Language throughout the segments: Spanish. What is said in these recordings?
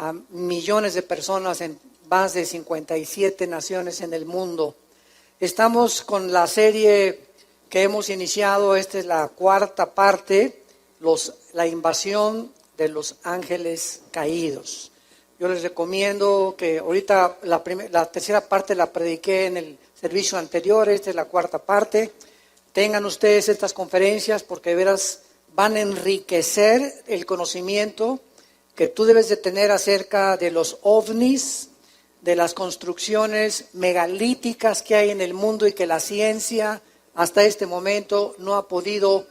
a millones de personas en más de 57 naciones en el mundo. Estamos con la serie que hemos iniciado, esta es la cuarta parte, la invasión de los ángeles caídos. Yo les recomiendo que ahorita la tercera parte la prediqué en el servicio anterior, esta es la cuarta parte. Tengan ustedes estas conferencias porque de veras van a enriquecer el conocimiento que tú debes de tener acerca de los ovnis, de las construcciones megalíticas que hay en el mundo y que la ciencia hasta este momento no ha podido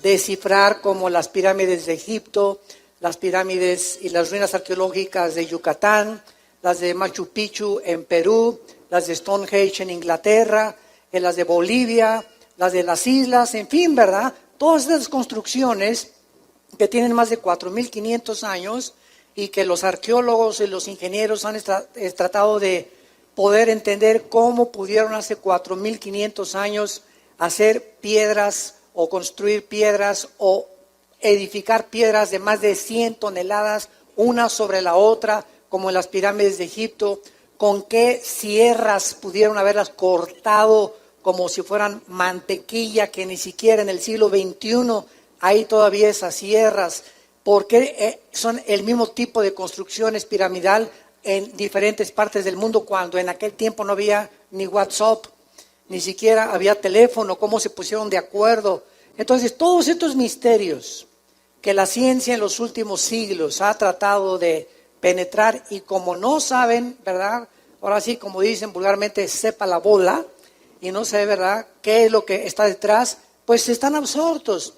descifrar, como las pirámides de Egipto, las pirámides y las ruinas arqueológicas de Yucatán, las de Machu Picchu en Perú, las de Stonehenge en Inglaterra, las de Bolivia, las de las islas, en fin, ¿verdad? Todas estas construcciones que tienen más de 4.500 años y que los arqueólogos y los ingenieros han tratado de poder entender cómo pudieron hace 4.500 años hacer piedras o construir piedras o edificar piedras de más de 100 toneladas, una sobre la otra, como en las pirámides de Egipto, con qué sierras pudieron haberlas cortado como si fueran mantequilla, que ni siquiera en el siglo XXI hay todavía esas sierras, porque son el mismo tipo de construcciones piramidal en diferentes partes del mundo, cuando en aquel tiempo no había ni WhatsApp, ni siquiera había teléfono, cómo se pusieron de acuerdo. Entonces, todos estos misterios que la ciencia en los últimos siglos ha tratado de penetrar, y como no saben, ¿verdad? Ahora sí, como dicen vulgarmente, sepa la bola, y no sabe, ¿verdad?, qué es lo que está detrás, pues están absortos.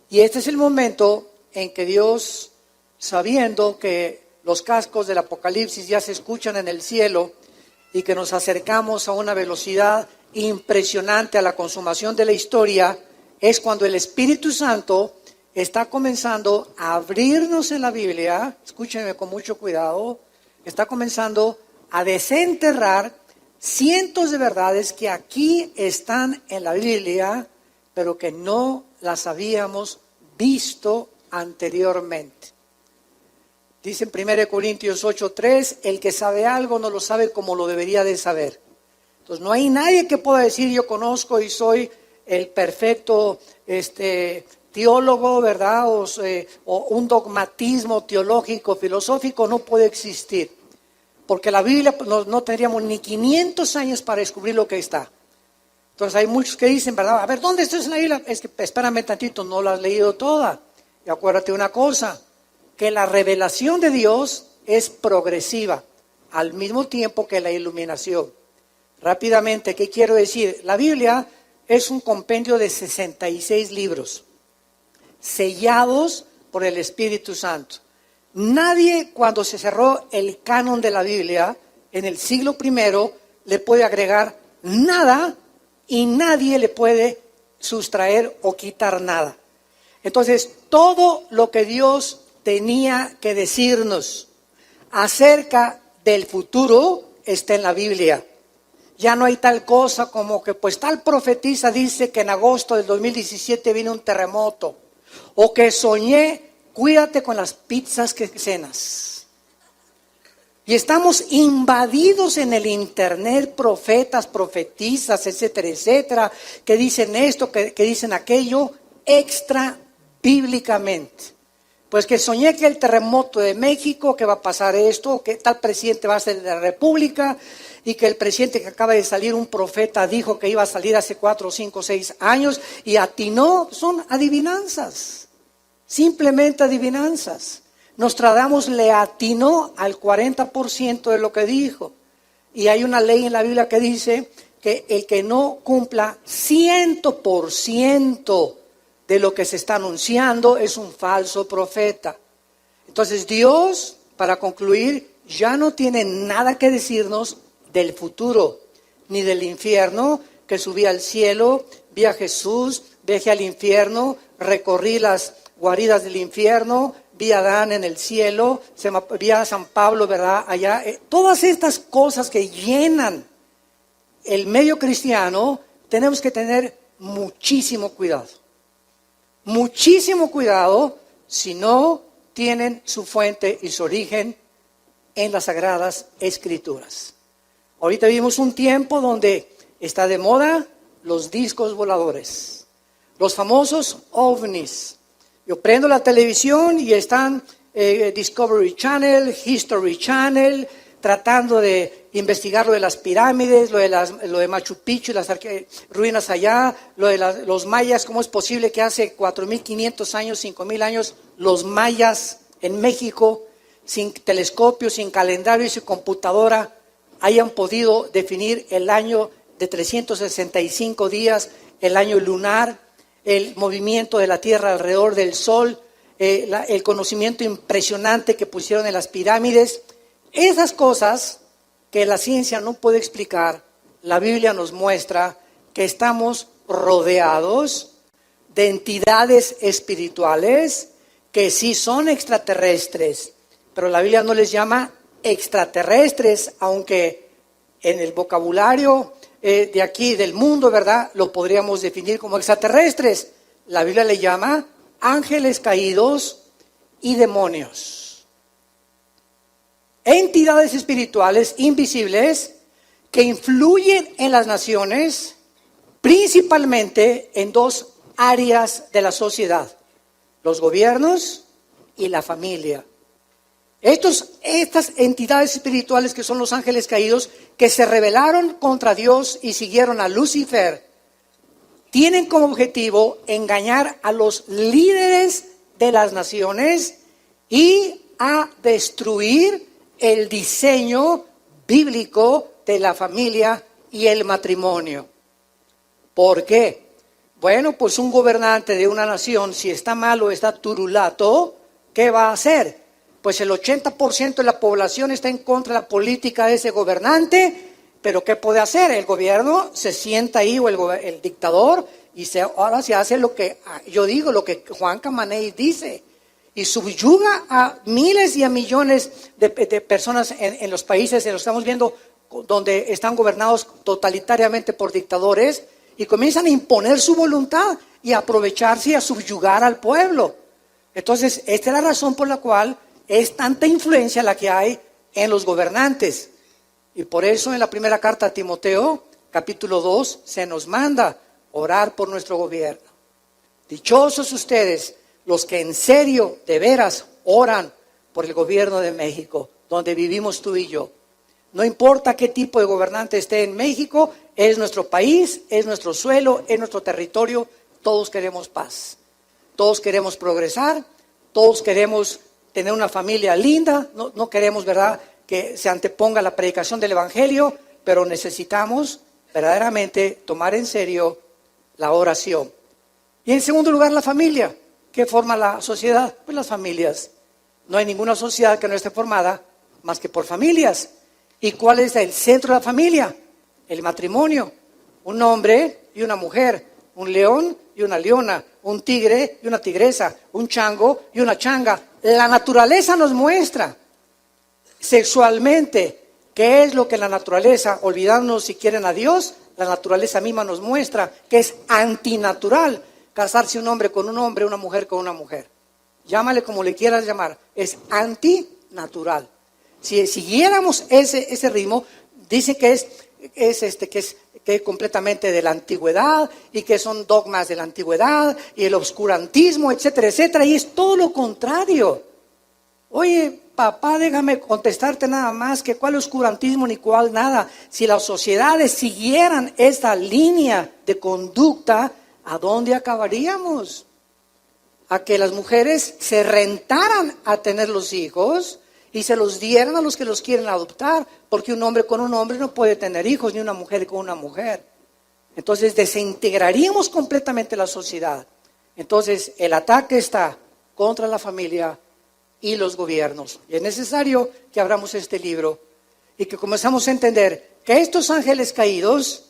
Y este es el momento en que Dios, sabiendo que los cascos del Apocalipsis ya se escuchan en el cielo y que nos acercamos a una velocidad impresionante a la consumación de la historia, es cuando el Espíritu Santo está comenzando a abrirnos en la Biblia, escúchenme con mucho cuidado, está comenzando a desenterrar cientos de verdades que aquí están en la Biblia, pero que no las habíamos visto anteriormente. Dice en 1 Corintios 8:3, el que sabe algo no lo sabe como lo debería de saber. Entonces no hay nadie que pueda decir yo conozco y soy el perfecto teólogo, ¿verdad? O un dogmatismo teológico, filosófico no puede existir. Porque la Biblia no tendríamos ni 500 años para descubrir lo que está. Entonces hay muchos que dicen, ¿verdad? A ver, ¿dónde estás en la Biblia? Es que espérame tantito, no la has leído toda. Y acuérdate una cosa, que la revelación de Dios es progresiva, al mismo tiempo que la iluminación. Rápidamente, ¿qué quiero decir? La Biblia es un compendio de 66 libros, sellados por el Espíritu Santo. Nadie, cuando se cerró el canon de la Biblia en el siglo I, le puede agregar nada y nadie le puede sustraer o quitar nada. Entonces, todo lo que Dios tenía que decirnos acerca del futuro está en la Biblia. Ya no hay tal cosa como que pues tal profetisa dice que en agosto del 2017 viene un terremoto, o que soñé. Cuídate con las pizzas que cenas. Y estamos invadidos en el internet, profetas, profetisas, etcétera, etcétera, que dicen esto, que dicen aquello, extra bíblicamente. Pues que soñé que el terremoto de México, que va a pasar esto, que tal presidente va a ser de la República, y que el presidente que acaba de salir, un profeta, dijo que iba a salir hace 4, 5, 6 años, y atinó. Son adivinanzas. Simplemente adivinanzas. Nostradamus le atinó al 40% de lo que dijo. Y hay una ley en la Biblia que dice que el que no cumpla 100% de lo que se está anunciando es un falso profeta. Entonces Dios, para concluir, ya no tiene nada que decirnos del futuro, ni del infierno, que subí al cielo, vi a Jesús, viajé al infierno, recorrí las guaridas del infierno, vi a Adán en el cielo, vi a San Pablo, ¿verdad? Allá, todas estas cosas que llenan el medio cristiano, tenemos que tener muchísimo cuidado. Muchísimo cuidado si no tienen su fuente y su origen en las Sagradas Escrituras. Ahorita vivimos un tiempo donde está de moda los discos voladores, los famosos ovnis. Yo prendo la televisión y están Discovery Channel, History Channel, tratando de investigar lo de las pirámides, lo de Machu Picchu, las ruinas allá, lo de los mayas. ¿Cómo es posible que hace 4.500 años, 5.000 años, los mayas en México, sin telescopio, sin calendario y sin computadora, hayan podido definir el año de 365 días, el año lunar, el movimiento de la Tierra alrededor del Sol, el conocimiento impresionante que pusieron en las pirámides? Esas cosas que la ciencia no puede explicar, la Biblia nos muestra que estamos rodeados de entidades espirituales que sí son extraterrestres, pero la Biblia no les llama extraterrestres, aunque en el vocabulario de aquí, del mundo, ¿verdad?, lo podríamos definir como extraterrestres. La Biblia le llama ángeles caídos y demonios. Entidades espirituales invisibles que influyen en las naciones, principalmente en dos áreas de la sociedad: los gobiernos y la familia. Estas entidades espirituales que son los ángeles caídos, que se rebelaron contra Dios y siguieron a Lucifer, tienen como objetivo engañar a los líderes de las naciones y a destruir el diseño bíblico de la familia y el matrimonio. ¿Por qué? Bueno, pues un gobernante de una nación, si está malo, está turulato, ¿qué va a hacer? Pues el 80% de la población está en contra de la política de ese gobernante, pero ¿qué puede hacer? El gobierno se sienta ahí, o el dictador, y ahora se hace lo que yo digo, lo que Juan Camaney dice, y subyuga a miles y a millones de personas en los países, lo estamos viendo, donde están gobernados totalitariamente por dictadores, y comienzan a imponer su voluntad y a aprovecharse y a subyugar al pueblo. Entonces, esta es la razón por la cual es tanta influencia la que hay en los gobernantes. Y por eso en la primera carta a Timoteo, capítulo 2, se nos manda orar por nuestro gobierno. Dichosos ustedes, los que en serio, de veras, oran por el gobierno de México, donde vivimos tú y yo. No importa qué tipo de gobernante esté en México, es nuestro país, es nuestro suelo, es nuestro territorio. Todos queremos paz, todos queremos progresar, todos queremos tener una familia linda, no queremos, ¿verdad?, que se anteponga la predicación del Evangelio, pero necesitamos verdaderamente tomar en serio la oración. Y en segundo lugar, la familia. ¿Qué forma la sociedad? Pues las familias. No hay ninguna sociedad que no esté formada más que por familias. ¿Y cuál es el centro de la familia? El matrimonio. Un hombre y una mujer, un león y una leona, un tigre y una tigresa, un chango y una changa. La naturaleza nos muestra sexualmente qué es lo que la naturaleza, olvidándonos si quieren a Dios, la naturaleza misma nos muestra que es antinatural casarse un hombre con un hombre, una mujer con una mujer. Llámale como le quieras llamar, es antinatural. Si siguiéramos ese ritmo, dicen que es completamente de la antigüedad y que son dogmas de la antigüedad y el obscurantismo, etcétera, etcétera, y es todo lo contrario. Oye, papá, déjame contestarte nada más, que cuál oscurantismo ni cuál nada. Si las sociedades siguieran esta línea de conducta, ¿a dónde acabaríamos? A que las mujeres se rentaran a tener los hijos y se los dieran a los que los quieren adoptar, porque un hombre con un hombre no puede tener hijos, ni una mujer con una mujer. Entonces desintegraríamos completamente la sociedad. Entonces el ataque está contra la familia y los gobiernos. Y es necesario que abramos este libro y que comenzamos a entender que estos ángeles caídos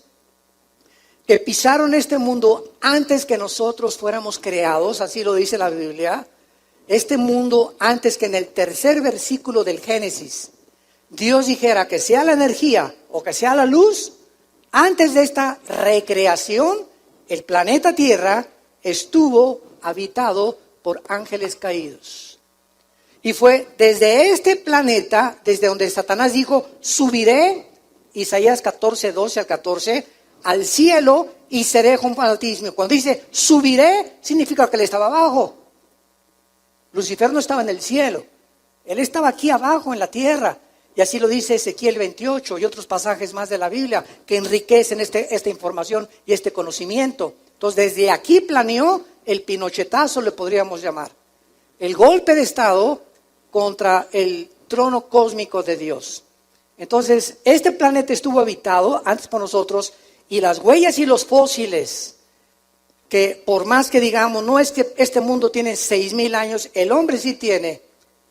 que pisaron este mundo antes que nosotros fuéramos creados, así lo dice la Biblia, este mundo antes que en el tercer versículo del Génesis, Dios dijera que sea la energía o que sea la luz, antes de esta recreación, el planeta Tierra estuvo habitado por ángeles caídos. Y fue desde este planeta, desde donde Satanás dijo, subiré, Isaías 14, 12 al 14, al cielo y seré junto al Altísimo. Cuando dice subiré, significa que él estaba abajo. Lucifer no estaba en el cielo, él estaba aquí abajo en la tierra. Y así lo dice Ezequiel 28 y otros pasajes más de la Biblia que enriquecen esta información y este conocimiento. Entonces desde aquí planeó el pinochetazo, le podríamos llamar. El golpe de estado contra el trono cósmico de Dios. Entonces este planeta estuvo habitado antes por nosotros y las huellas y los fósiles, que por más que digamos, no es que este mundo tiene 6,000 años, el hombre sí tiene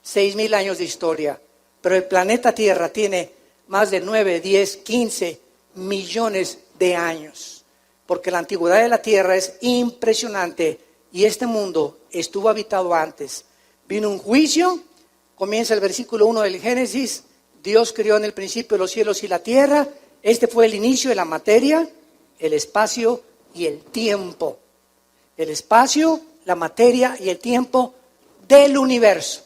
6,000 años de historia, pero el planeta Tierra tiene más de 9, 10, 15 millones de años, porque la antigüedad de la Tierra es impresionante y este mundo estuvo habitado antes. Vino un juicio, comienza el versículo 1 del Génesis, Dios creó en el principio los cielos y la tierra, este fue el inicio de la materia, el espacio y el tiempo. El espacio, la materia y el tiempo del universo.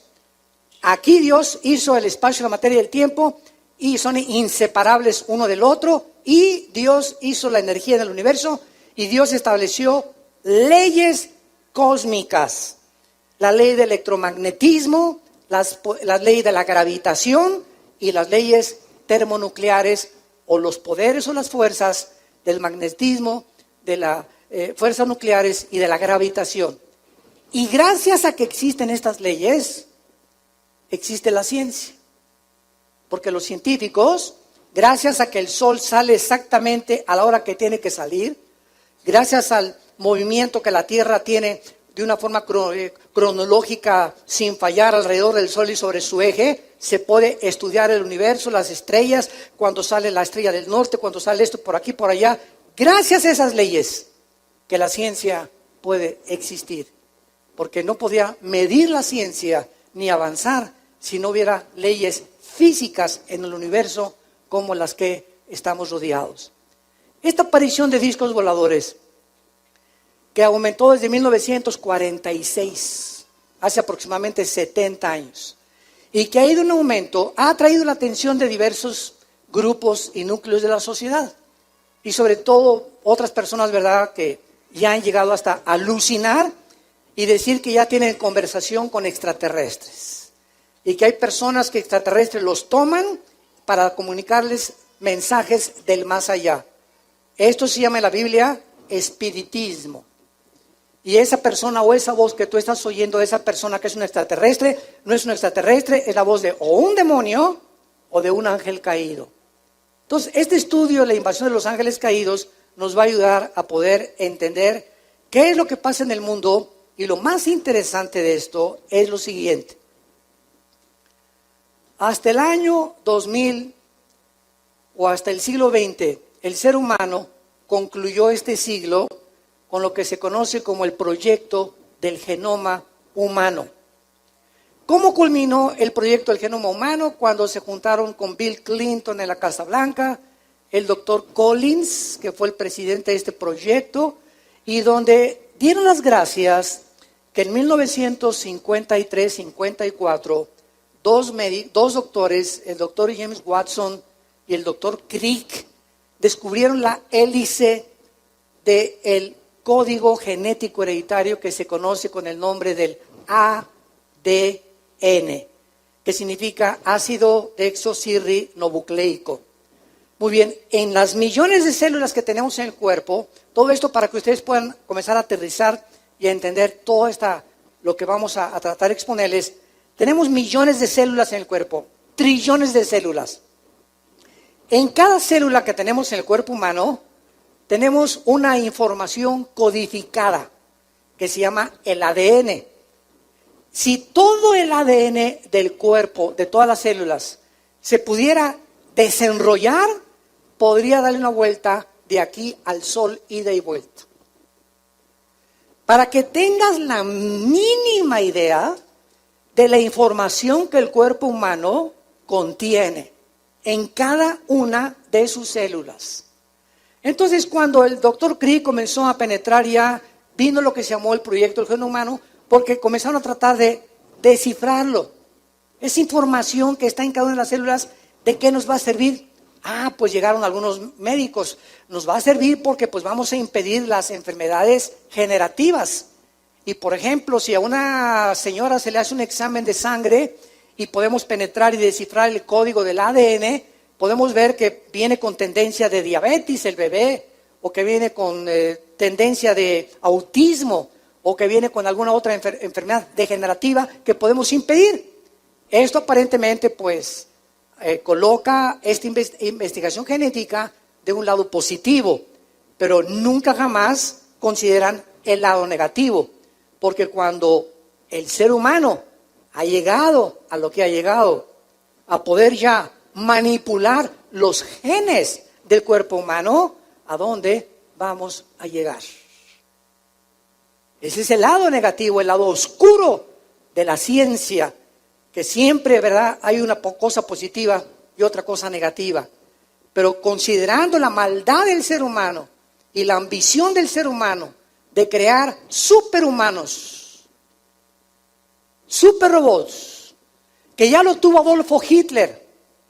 Aquí Dios hizo el espacio, la materia y el tiempo y son inseparables uno del otro, y Dios hizo la energía del universo y Dios estableció leyes cósmicas, la ley del electromagnetismo, las leyes de la gravitación y las leyes termonucleares, o los poderes o las fuerzas del magnetismo, de las fuerzas nucleares y de la gravitación. Y gracias a que existen estas leyes, existe la ciencia. Porque los científicos, gracias a que el sol sale exactamente a la hora que tiene que salir, gracias al movimiento que la Tierra tiene de una forma cronológica sin fallar alrededor del sol y sobre su eje, se puede estudiar el universo, las estrellas, cuando sale la estrella del norte, cuando sale esto por aquí, por allá. Gracias a esas leyes que la ciencia puede existir, porque no podía medir la ciencia ni avanzar si no hubiera leyes físicas en el universo como las que estamos rodeados. Esta aparición de discos voladores, que aumentó desde 1946, hace aproximadamente 70 años, y que ha ido en aumento, ha atraído la atención de diversos grupos y núcleos de la sociedad, y sobre todo otras personas, ¿verdad?, que ya han llegado hasta alucinar y decir que ya tienen conversación con extraterrestres, y que hay personas que extraterrestres los toman para comunicarles mensajes del más allá. Esto se llama en la Biblia espiritismo. Y esa persona o esa voz que tú estás oyendo de esa persona que es un extraterrestre, no es un extraterrestre, es la voz de o un demonio o de un ángel caído. Entonces, este estudio de la invasión de los ángeles caídos nos va a ayudar a poder entender qué es lo que pasa en el mundo, y lo más interesante de esto es lo siguiente. Hasta el año 2000 o hasta el siglo XX, el ser humano concluyó este siglo con lo que se conoce como el proyecto del genoma humano. ¿Cómo culminó el proyecto del genoma humano? Cuando se juntaron con Bill Clinton en la Casa Blanca, el doctor Collins, que fue el presidente de este proyecto, y donde dieron las gracias que en 1953-54, dos doctores, el doctor James Watson y el doctor Crick, descubrieron la hélice del código genético hereditario que se conoce con el nombre del ADN, que significa ácido desoxirribonucleico. Muy bien, en las millones de células que tenemos en el cuerpo, todo esto para que ustedes puedan comenzar a aterrizar y a entender todo lo que vamos a tratar de exponerles. Tenemos millones de células en el cuerpo, trillones de células. En cada célula que tenemos en el cuerpo humano, tenemos una información codificada que se llama el ADN. Si todo el ADN del cuerpo, de todas las células, se pudiera desenrollar, podría darle una vuelta de aquí al sol, ida y vuelta. Para que tengas la mínima idea de la información que el cuerpo humano contiene en cada una de sus células. Entonces, cuando el doctor Crick comenzó a penetrar, ya vino lo que se llamó el proyecto del genoma humano, porque comenzaron a tratar de descifrarlo. Es información que está en cada una de las células. ¿De qué nos va a servir? Pues llegaron algunos médicos. Nos va a servir porque pues vamos a impedir las enfermedades generativas. Y por ejemplo, si a una señora se le hace un examen de sangre y podemos penetrar y descifrar el código del ADN, podemos ver que viene con tendencia de diabetes el bebé, o que viene con tendencia de autismo, o que viene con alguna otra enfermedad degenerativa que podemos impedir. Esto aparentemente pues coloca esta investigación genética de un lado positivo, pero nunca jamás consideran el lado negativo, porque cuando el ser humano ha llegado a lo que ha llegado, a poder ya manipular los genes del cuerpo humano, ¿a dónde vamos a llegar? Ese es el lado negativo, el lado oscuro de la ciencia, que siempre, ¿verdad?, hay una cosa positiva y otra cosa negativa. Pero considerando la maldad del ser humano y la ambición del ser humano de crear superhumanos, superrobots, que ya lo tuvo Adolfo Hitler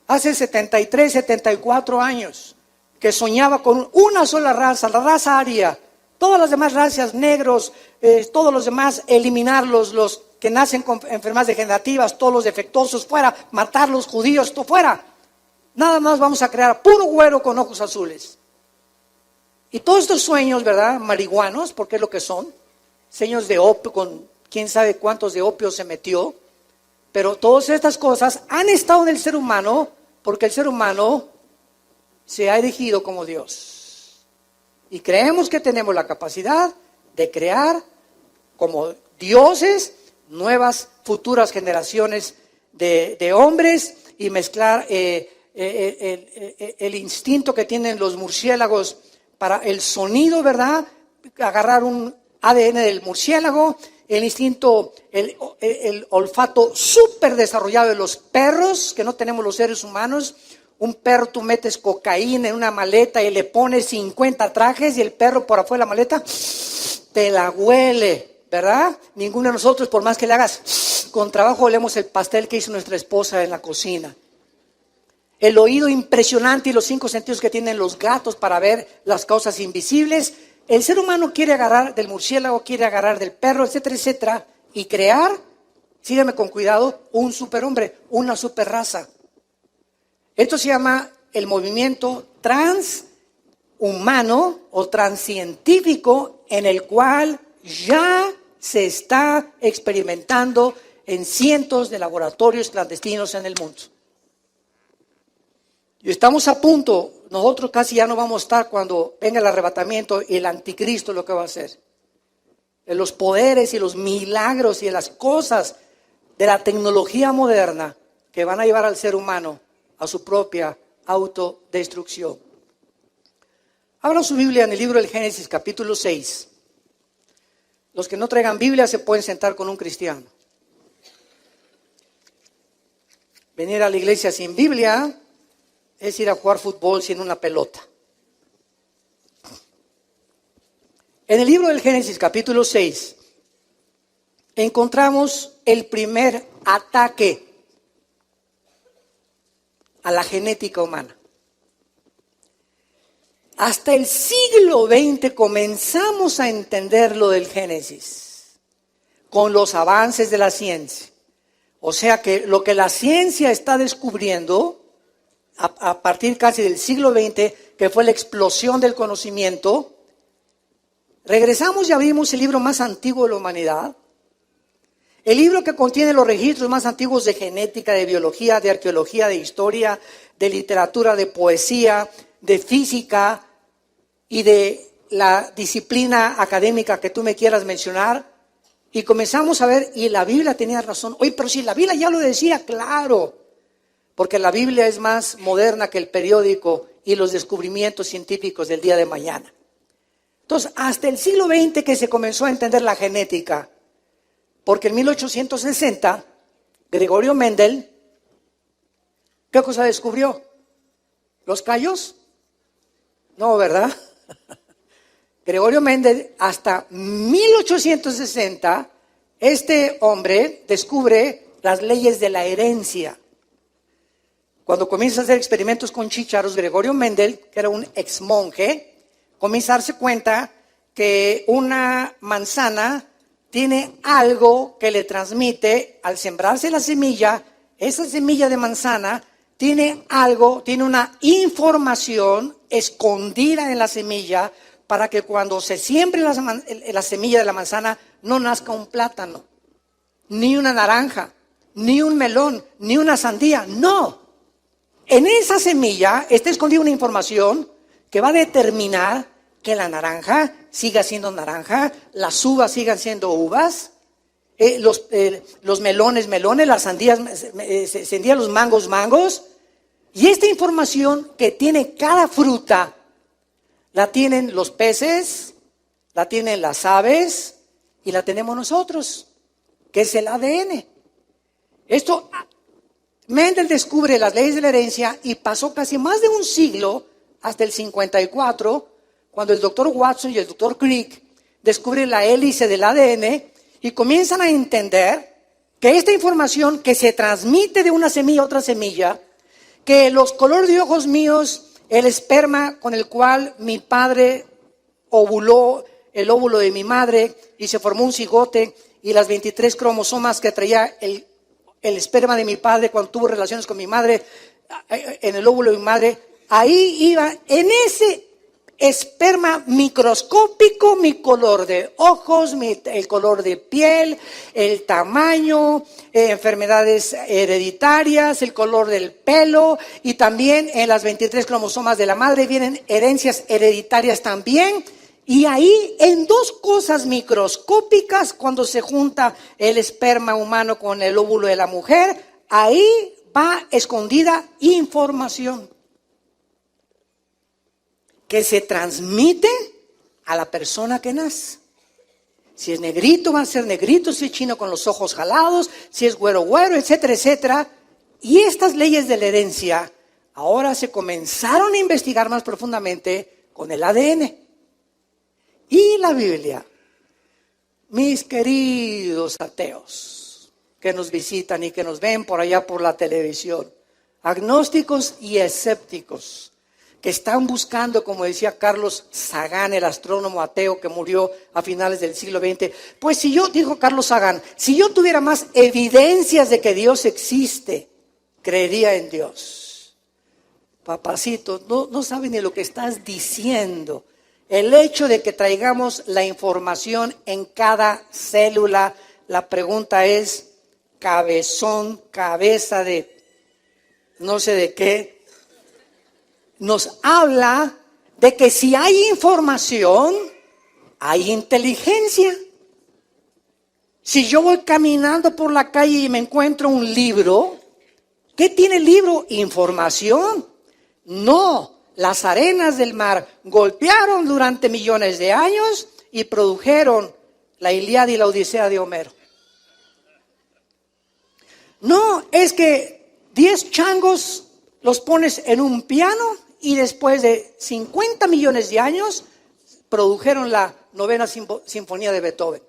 hace 73, 74 años, que soñaba con una sola raza, la raza aria, todas las demás razas, negros, todos los demás, eliminarlos, los que nacen con enfermedades degenerativas, todos los defectuosos fuera, matar los judíos, todo fuera. Nada más vamos a crear puro güero con ojos azules. Y todos estos sueños, ¿verdad?, marihuanos, porque es lo que son, sueños de opio, con quién sabe cuántos de opio se metió, pero todas estas cosas han estado en el ser humano, porque el ser humano se ha erigido como Dios. Y creemos que tenemos la capacidad de crear como dioses nuevas futuras generaciones de hombres y mezclar el instinto que tienen los murciélagos para el sonido, ¿verdad? Agarrar un ADN del murciélago, el instinto, el olfato súper desarrollado de los perros, que no tenemos los seres humanos. Un perro, tú metes cocaína en una maleta y le pones 50 trajes y el perro por afuera de la maleta te la huele, ¿verdad? Ninguno de nosotros, por más que le hagas con trabajo, olemos el pastel que hizo nuestra esposa en la cocina. El oído impresionante y los 5 sentidos que tienen los gatos para ver las cosas invisibles. El ser humano quiere agarrar del murciélago, quiere agarrar del perro, etcétera, etcétera, y crear, sígueme con cuidado, un superhombre, una superraza. Esto se llama el movimiento transhumano o transcientífico, en el cual ya se está experimentando en cientos de laboratorios clandestinos en el mundo. Y estamos a punto, nosotros casi ya no vamos a estar cuando venga el arrebatamiento y el anticristo lo que va a hacer. De los poderes y los milagros y de las cosas de la tecnología moderna que van a llevar al ser humano a su propia autodestrucción. Abran su Biblia en el libro del Génesis, capítulo 6. Los que no traigan Biblia se pueden sentar con un cristiano. Venir a la iglesia sin Biblia es ir a jugar fútbol sin una pelota. En el libro del Génesis, capítulo 6, encontramos el primer ataque a la genética humana. Hasta el siglo XX comenzamos a entender lo del Génesis, con los avances de la ciencia. O sea que lo que la ciencia está descubriendo, a partir casi del siglo XX, que fue la explosión del conocimiento, regresamos y abrimos el libro más antiguo de la humanidad, el libro que contiene los registros más antiguos de genética, de biología, de arqueología, de historia, de literatura, de poesía, de física y de la disciplina académica que tú me quieras mencionar. Y comenzamos a ver, y la Biblia tenía razón. Oye, pero si la Biblia ya lo decía, claro, porque la Biblia es más moderna que el periódico y los descubrimientos científicos del día de mañana. Entonces, hasta el siglo XX que se comenzó a entender la genética, porque en 1860, Gregorio Mendel, ¿qué cosa descubrió? ¿Los callos? No, ¿verdad? Gregorio Mendel, hasta 1860, este hombre descubre las leyes de la herencia. Cuando comienza a hacer experimentos con chícharos, Gregorio Mendel, que era un ex monje, comienza a darse cuenta que una manzana tiene algo que le transmite al sembrarse la semilla. Esa semilla de manzana tiene algo, tiene una información escondida en la semilla para que cuando se siembre la semilla de la manzana no nazca un plátano, ni una naranja, ni un melón, ni una sandía. No. En esa semilla está escondida una información que va a determinar que la naranja siga siendo naranja, las uvas sigan siendo uvas, los melones, las sandías, los mangos. Y esta información que tiene cada fruta, la tienen los peces, la tienen las aves y la tenemos nosotros, que es el ADN. Esto, Mendel descubre las leyes de la herencia y pasó casi más de un siglo, hasta el 54, cuando el doctor Watson y el doctor Crick descubren la hélice del ADN y comienzan a entender que esta información que se transmite de una semilla a otra semilla, que los colores de ojos míos, el esperma con el cual mi padre ovuló el óvulo de mi madre y se formó un cigote, y las 23 cromosomas que traía el esperma de mi padre cuando tuvo relaciones con mi madre, en el óvulo de mi madre, ahí iba, en ese esperma microscópico, mi color de ojos, el color de piel, el tamaño, enfermedades hereditarias, el color del pelo, y también en las 23 cromosomas de la madre vienen herencias hereditarias también. Y ahí, en dos cosas microscópicas, cuando se junta el esperma humano con el óvulo de la mujer, ahí va escondida información que se transmite a la persona que nace. Si es negrito, va a ser negrito; si es chino, con los ojos jalados; si es güero, etcétera, etcétera. Y estas leyes de la herencia ahora se comenzaron a investigar más profundamente con el ADN. Y la Biblia, mis queridos ateos que nos visitan y que nos ven por allá por la televisión, agnósticos y escépticos, que están buscando, como decía Carlos Sagan, el astrónomo ateo que murió a finales del siglo XX, pues dijo Carlos Sagan, si yo tuviera más evidencias de que Dios existe, creería en Dios. Papacito, no saben ni lo que estás diciendo. El hecho de que traigamos la información en cada célula, la pregunta es, cabezón, cabeza de no sé de qué, nos habla de que si hay información, hay inteligencia. Si yo voy caminando por la calle y me encuentro un libro, ¿qué tiene el libro? Información. No, las arenas del mar golpearon durante millones de años y produjeron la Ilíada y la Odisea de Homero. No, es que 10 changos los pones en un piano y después de 50 millones de años produjeron la novena sinfonía de Beethoven.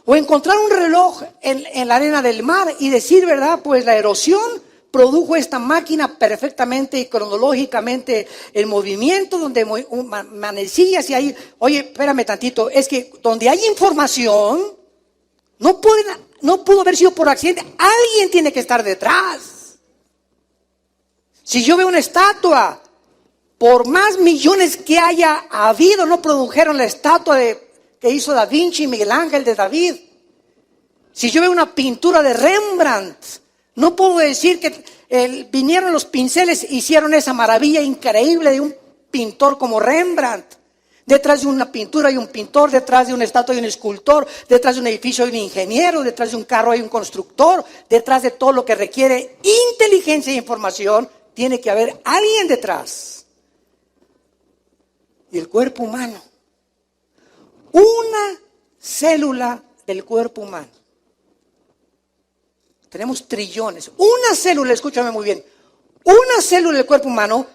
O encontrar un reloj en la arena del mar y decir, ¿verdad? Pues la erosión produjo esta máquina perfectamente y cronológicamente en movimiento, donde manecillas y ahí, oye, espérame tantito, es que donde hay información, no pudo haber sido por accidente, alguien tiene que estar detrás. Si yo veo una estatua, por más millones que haya habido, no produjeron la estatua que hizo Da Vinci y Miguel Ángel de David. Si yo veo una pintura de Rembrandt, no puedo decir que vinieron los pinceles, hicieron esa maravilla increíble de un pintor como Rembrandt. Detrás de una pintura hay un pintor, detrás de una estatua hay un escultor, detrás de un edificio hay un ingeniero, detrás de un carro hay un constructor, detrás de todo lo que requiere inteligencia e información, tiene que haber alguien detrás. Y el cuerpo humano, una célula del cuerpo humano. Tenemos trillones. Una célula, escúchame muy bien, una célula del cuerpo humano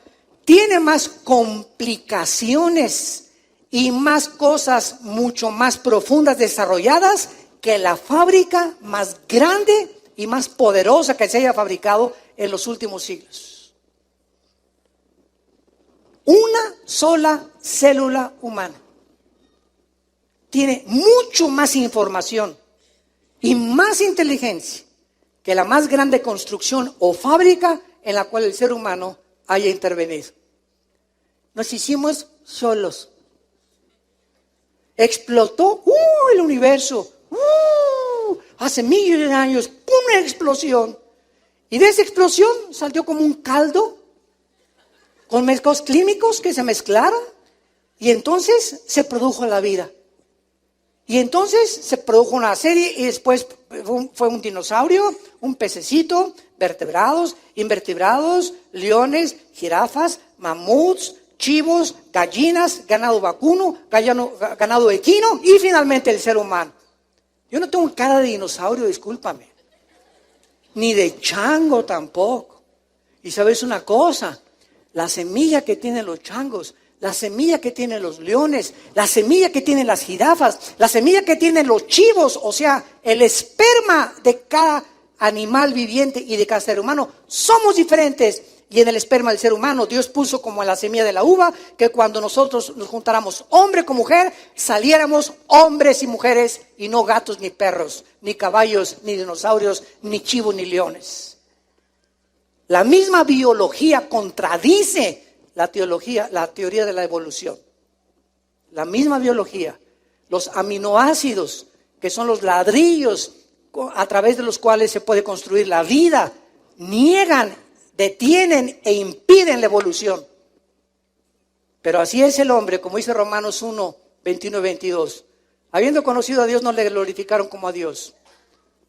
tiene más complicaciones y más cosas mucho más profundas desarrolladas que la fábrica más grande y más poderosa que se haya fabricado en los últimos siglos. Una sola célula humana tiene mucho más información y más inteligencia que la más grande construcción o fábrica en la cual el ser humano haya intervenido. Nos hicimos solos. Explotó el universo. Hace millones de años, una explosión. Y de esa explosión salió como un caldo con mezclos químicos que se mezclaron. Y entonces se produjo la vida. Y entonces se produjo una serie y después fue un dinosaurio, un pececito, vertebrados, invertebrados, leones, jirafas, mamuts, chivos, gallinas, ganado vacuno, ganado equino y finalmente el ser humano. Yo no tengo cara de dinosaurio, discúlpame. Ni de chango tampoco. Y sabes una cosa, la semilla que tienen los changos, la semilla que tienen los leones, la semilla que tienen las jirafas, la semilla que tienen los chivos, o sea, el esperma de cada animal viviente y de cada ser humano, somos diferentes. Y en el esperma del ser humano, Dios puso como en la semilla de la uva, que cuando nosotros nos juntáramos hombre con mujer, saliéramos hombres y mujeres, y no gatos ni perros, ni caballos, ni dinosaurios, ni chivos, ni leones. La misma biología contradice la teoría de la evolución. La misma biología, los aminoácidos, que son los ladrillos a través de los cuales se puede construir la vida, niegan, detienen e impiden la evolución. Pero así es el hombre, como dice Romanos 1, 21 y 22. Habiendo conocido a Dios, no le glorificaron como a Dios,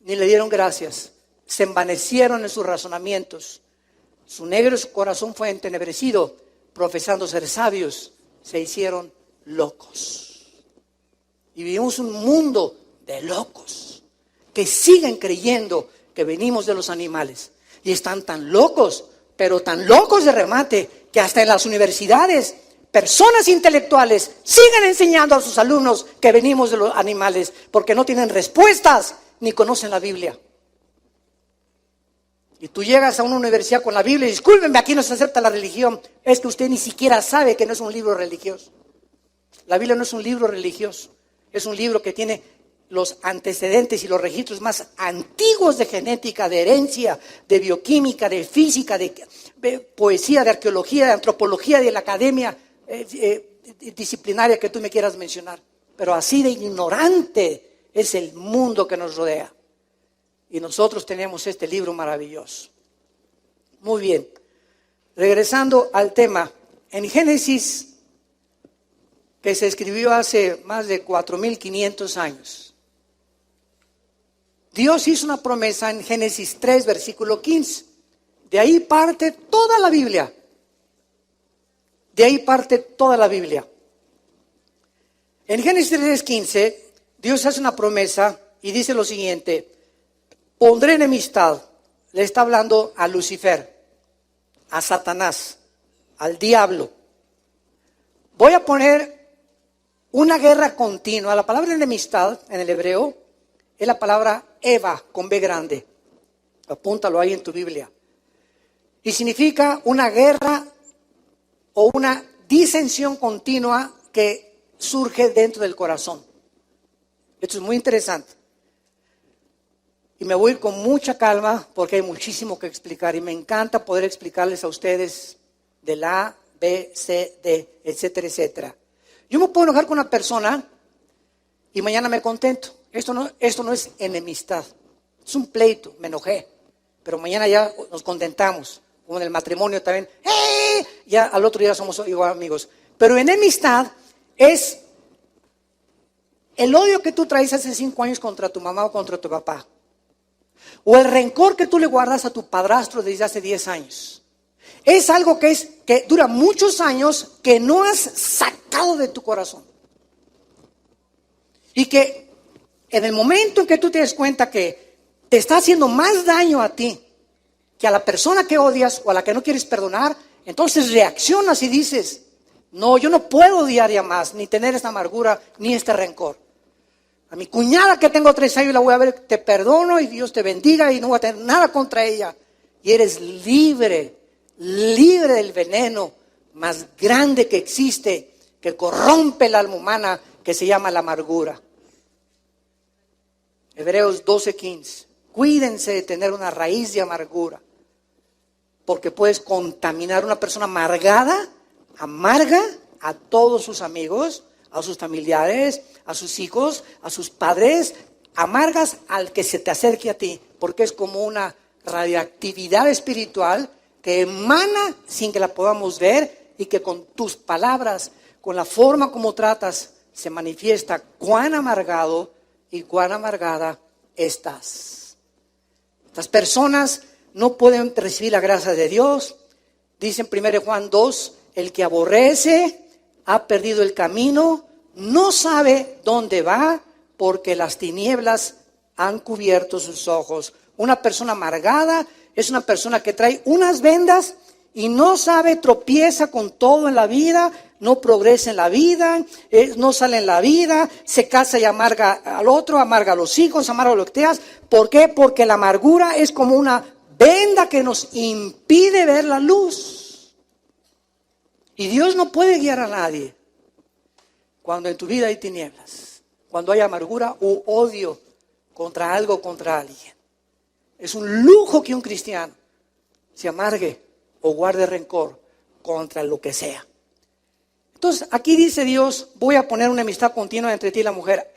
ni le dieron gracias. Se envanecieron en sus razonamientos. Su negro corazón fue entenebrecido. Profesando ser sabios, se hicieron locos. Y vivimos un mundo de locos que siguen creyendo que venimos de los animales. Y están tan locos, pero tan locos de remate, que hasta en las universidades, personas intelectuales siguen enseñando a sus alumnos que venimos de los animales, porque no tienen respuestas ni conocen la Biblia. Y tú llegas a una universidad con la Biblia y discúlpenme, aquí no se acepta la religión. Es que usted ni siquiera sabe que no es un libro religioso. La Biblia no es un libro religioso. Es un libro que tiene los antecedentes y los registros más antiguos de genética, de herencia, de bioquímica, de física, de poesía, de arqueología, de antropología, de la academia disciplinaria que tú me quieras mencionar. Pero así de ignorante es el mundo que nos rodea. Y nosotros tenemos este libro maravilloso. Muy bien. Regresando al tema, en Génesis, que se escribió hace más de 4,500 años, Dios hizo una promesa en Génesis 3, versículo 15. De ahí parte toda la Biblia. De ahí parte toda la Biblia. En Génesis 3, 15, Dios hace una promesa y dice lo siguiente: pondré enemistad, le está hablando a Lucifer, a Satanás, al diablo. Voy a poner una guerra continua. La palabra enemistad en el hebreo es la palabra Eva con B grande. Apúntalo ahí en tu Biblia. Y significa una guerra o una disensión continua que surge dentro del corazón. Esto es muy interesante. Y me voy a ir con mucha calma porque hay muchísimo que explicar. Y me encanta poder explicarles a ustedes de la A, B, C, D, etcétera, etcétera. Yo me puedo enojar con una persona y mañana me contento. Esto no es enemistad. Es un pleito, me enojé. Pero mañana ya nos contentamos. Como en el matrimonio también. ¡Hey! Ya al otro día somos igual amigos. Pero enemistad es el odio que tú traes hace 5 años contra tu mamá o contra tu papá. O el rencor que tú le guardas a tu padrastro desde hace 10 años. Es algo que dura muchos años que no has sacado de tu corazón. Y que en el momento en que tú te des cuenta que te está haciendo más daño a ti que a la persona que odias o a la que no quieres perdonar, entonces reaccionas y dices: no, yo no puedo odiar ya más, ni tener esta amargura, ni este rencor. A mi cuñada que tengo 3 años la voy a ver, te perdono y Dios te bendiga y no voy a tener nada contra ella. Y eres libre, libre del veneno más grande que existe, que corrompe el alma humana, que se llama la amargura. Hebreos 12:15. Cuídense de tener una raíz de amargura, porque puedes contaminar. Una persona amargada, amarga a todos sus amigos, a sus familiares, a sus hijos, a sus padres. Amargas al que se te acerque a ti, porque es como una radioactividad espiritual que emana sin que la podamos ver, y que con tus palabras, con la forma como tratas, se manifiesta cuán amargado y cuán amargada estás. Estas personas no pueden recibir la gracia de Dios. Dice en 1 Juan 2, el que aborrece ha perdido el camino, no sabe dónde va, porque las tinieblas han cubierto sus ojos. Una persona amargada es una persona que trae unas vendas y no sabe, tropieza con todo en la vida, no progresa en la vida, no sale en la vida, se casa y amarga al otro, amarga a los hijos, amarga a los que teas. ¿Por qué? Porque la amargura es como una venda que nos impide ver la luz. Y Dios no puede guiar a nadie cuando en tu vida hay tinieblas, cuando hay amargura u odio contra algo o contra alguien. Es un lujo que un cristiano se amargue o guarde rencor contra lo que sea. Entonces, aquí dice Dios, voy a poner una amistad continua entre ti y la mujer.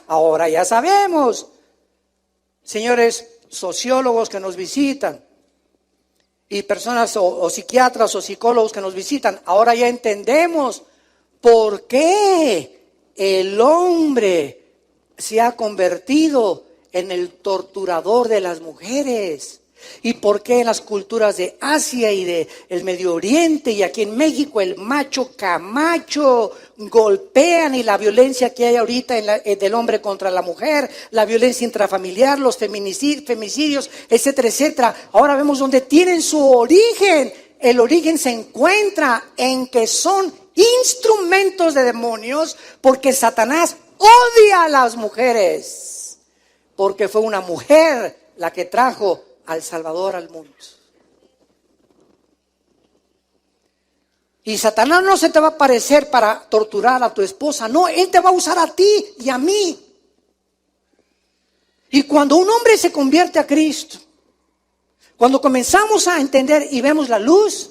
Ahora ya sabemos, señores sociólogos que nos visitan, y personas o psiquiatras o psicólogos que nos visitan, ahora ya entendemos por qué el hombre se ha convertido en el torturador de las mujeres. ¿Y por qué en las culturas de Asia y de el Medio Oriente y aquí en México el macho camacho golpean, y la violencia que hay ahorita del hombre contra la mujer, la violencia intrafamiliar, los femicidios, etcétera, etcétera? Ahora vemos dónde tienen su origen. El origen se encuentra en que son instrumentos de demonios, porque Satanás odia a las mujeres, porque fue una mujer la que trajo al Salvador al mundo. Y Satanás no se te va a aparecer para torturar a tu esposa, no, él te va a usar a ti y a mí. Y cuando un hombre se convierte a Cristo, cuando comenzamos a entender y vemos la luz,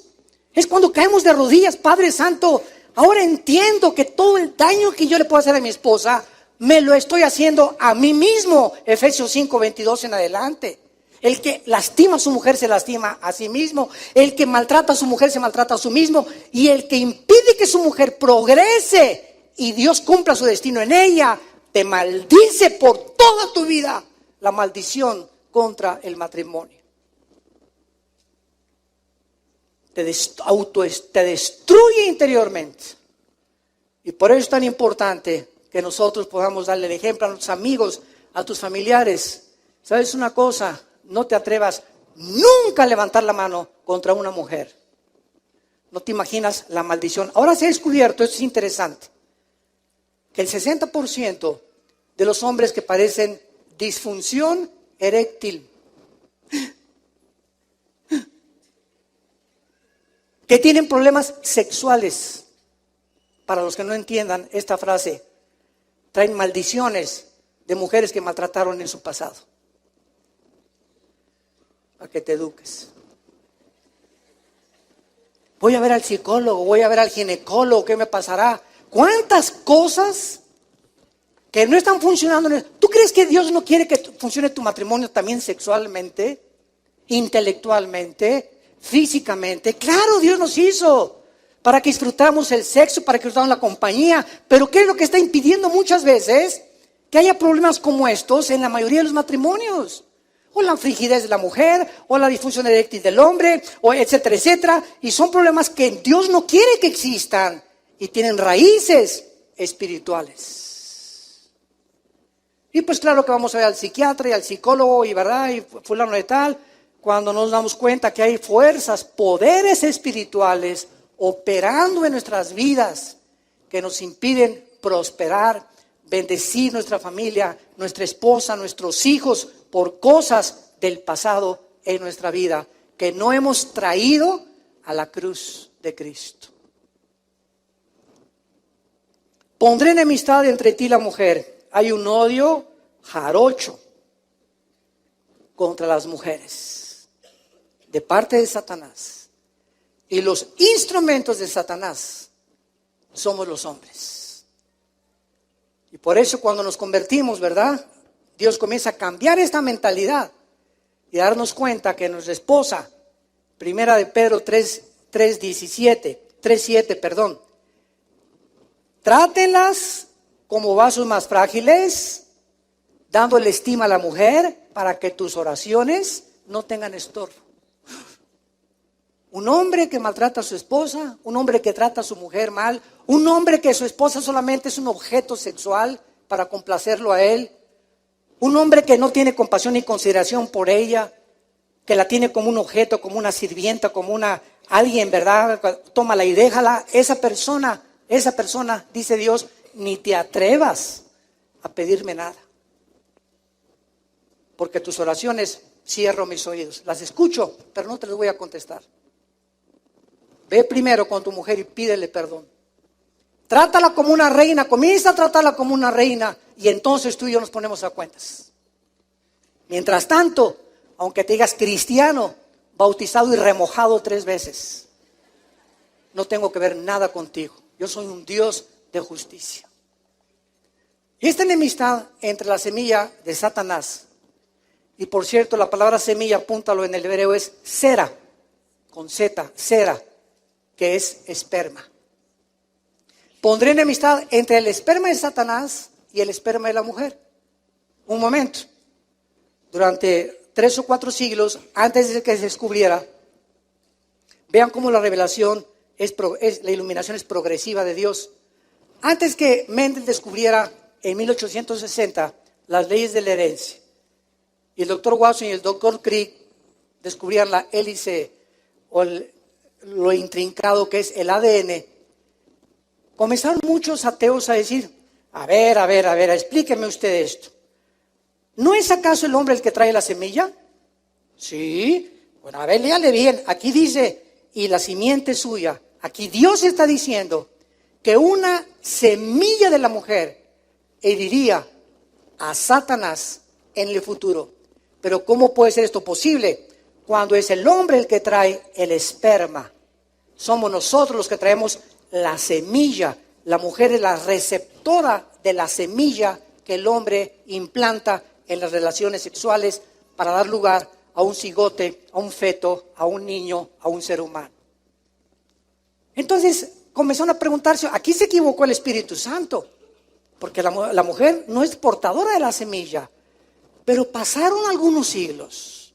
es cuando caemos de rodillas. Padre Santo, ahora entiendo que todo el daño que yo le puedo hacer a mi esposa, me lo estoy haciendo a mí mismo. Efesios 5:22 en adelante. El que lastima a su mujer se lastima a sí mismo. El que maltrata a su mujer se maltrata a sí mismo. Y el que impide que su mujer progrese y Dios cumpla su destino en ella, te maldice por toda tu vida. La maldición contra el matrimonio. Te destruye interiormente. Y por eso es tan importante que nosotros podamos darle el ejemplo a nuestros amigos, a tus familiares. ¿Sabes una cosa? No te atrevas nunca a levantar la mano contra una mujer. No te imaginas la maldición. Ahora se ha descubierto, esto es interesante, que el 60% de los hombres que padecen disfunción eréctil, que tienen problemas sexuales, para los que no entiendan esta frase, traen maldiciones de mujeres que maltrataron en su pasado. Para que te eduques. Voy a ver al psicólogo, voy a ver al ginecólogo, ¿qué me pasará? ¿Cuántas cosas que no están funcionando? ¿Tú crees que Dios no quiere que funcione tu matrimonio también sexualmente, intelectualmente, físicamente? Claro, Dios nos hizo para que disfrutáramos el sexo, para que disfrutáramos la compañía. Pero ¿qué es lo que está impidiendo muchas veces que haya problemas como estos en la mayoría de los matrimonios? O la frigidez de la mujer, o la disfunción eréctil del hombre, o etcétera, etcétera. Y son problemas que Dios no quiere que existan y tienen raíces espirituales. Y pues claro que vamos a ver al psiquiatra y al psicólogo y verdad, y fulano de tal, cuando nos damos cuenta que hay fuerzas, poderes espirituales operando en nuestras vidas que nos impiden prosperar, bendecir nuestra familia, nuestra esposa, nuestros hijos por cosas del pasado en nuestra vida que no hemos traído a la cruz de Cristo. Pondré enemistad entre ti y la mujer. Hay un odio jarocho contra las mujeres de parte de Satanás. Y los instrumentos de Satanás somos los hombres. Y por eso cuando nos convertimos, ¿verdad? Dios comienza a cambiar esta mentalidad y darnos cuenta que nuestra esposa, primera de Pedro 3:7, trátenlas como vasos más frágiles, dándole estima a la mujer para que tus oraciones no tengan estorbo. Un hombre que maltrata a su esposa, un hombre que trata a su mujer mal, un hombre que su esposa solamente es un objeto sexual para complacerlo a él, un hombre que no tiene compasión ni consideración por ella, que la tiene como un objeto, como una sirvienta, como alguien, ¿verdad? Tómala y déjala. Esa persona, dice Dios, ni te atrevas a pedirme nada. Porque tus oraciones cierro mis oídos. Las escucho, pero no te las voy a contestar. Ve primero con tu mujer y pídele perdón. Trátala como una reina, comienza a tratarla como una reina y entonces tú y yo nos ponemos a cuentas. Mientras tanto, aunque te digas cristiano, bautizado y remojado 3 veces, no tengo que ver nada contigo. Yo soy un Dios de justicia. Y esta enemistad entre la semilla de Satanás, y por cierto la palabra semilla, apúntalo en el hebreo, es sera, con Z, sera, que es esperma. Pondré enemistad entre el esperma de Satanás y el esperma de la mujer. Un momento. Durante 3 o 4 siglos, antes de que se descubriera, vean cómo la revelación la iluminación es progresiva de Dios. Antes que Mendel descubriera en 1860 las leyes de la herencia, y el doctor Watson y el doctor Crick descubrían la hélice o lo intrincado que es el ADN, comenzaron muchos ateos a decir, a ver, explíqueme usted esto. ¿No es acaso el hombre el que trae la semilla? Sí. Bueno, a ver, léale bien. Aquí dice, y la simiente suya. Aquí Dios está diciendo que una semilla de la mujer heriría a Satanás en el futuro. Pero ¿cómo puede ser esto posible? Cuando es el hombre el que trae el esperma. Somos nosotros los que traemos la semilla. La mujer es la receptora de la semilla que el hombre implanta en las relaciones sexuales para dar lugar a un cigote, a un feto, a un niño, a un ser humano. Entonces comenzaron a preguntarse, aquí se equivocó el Espíritu Santo, porque la mujer no es portadora de la semilla. Pero pasaron algunos siglos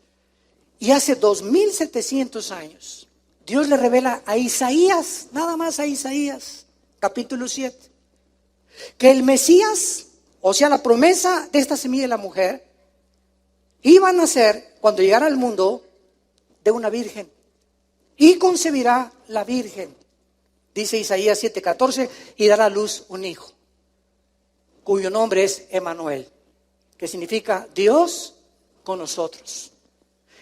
y hace 2700 años Dios le revela a Isaías, nada más a Isaías, capítulo 7, que el Mesías, o sea la promesa de esta semilla de la mujer, iba a nacer cuando llegara al mundo de una virgen y concebirá la virgen, dice Isaías 7:14, y dará a luz un hijo, cuyo nombre es Emmanuel, que significa Dios con nosotros.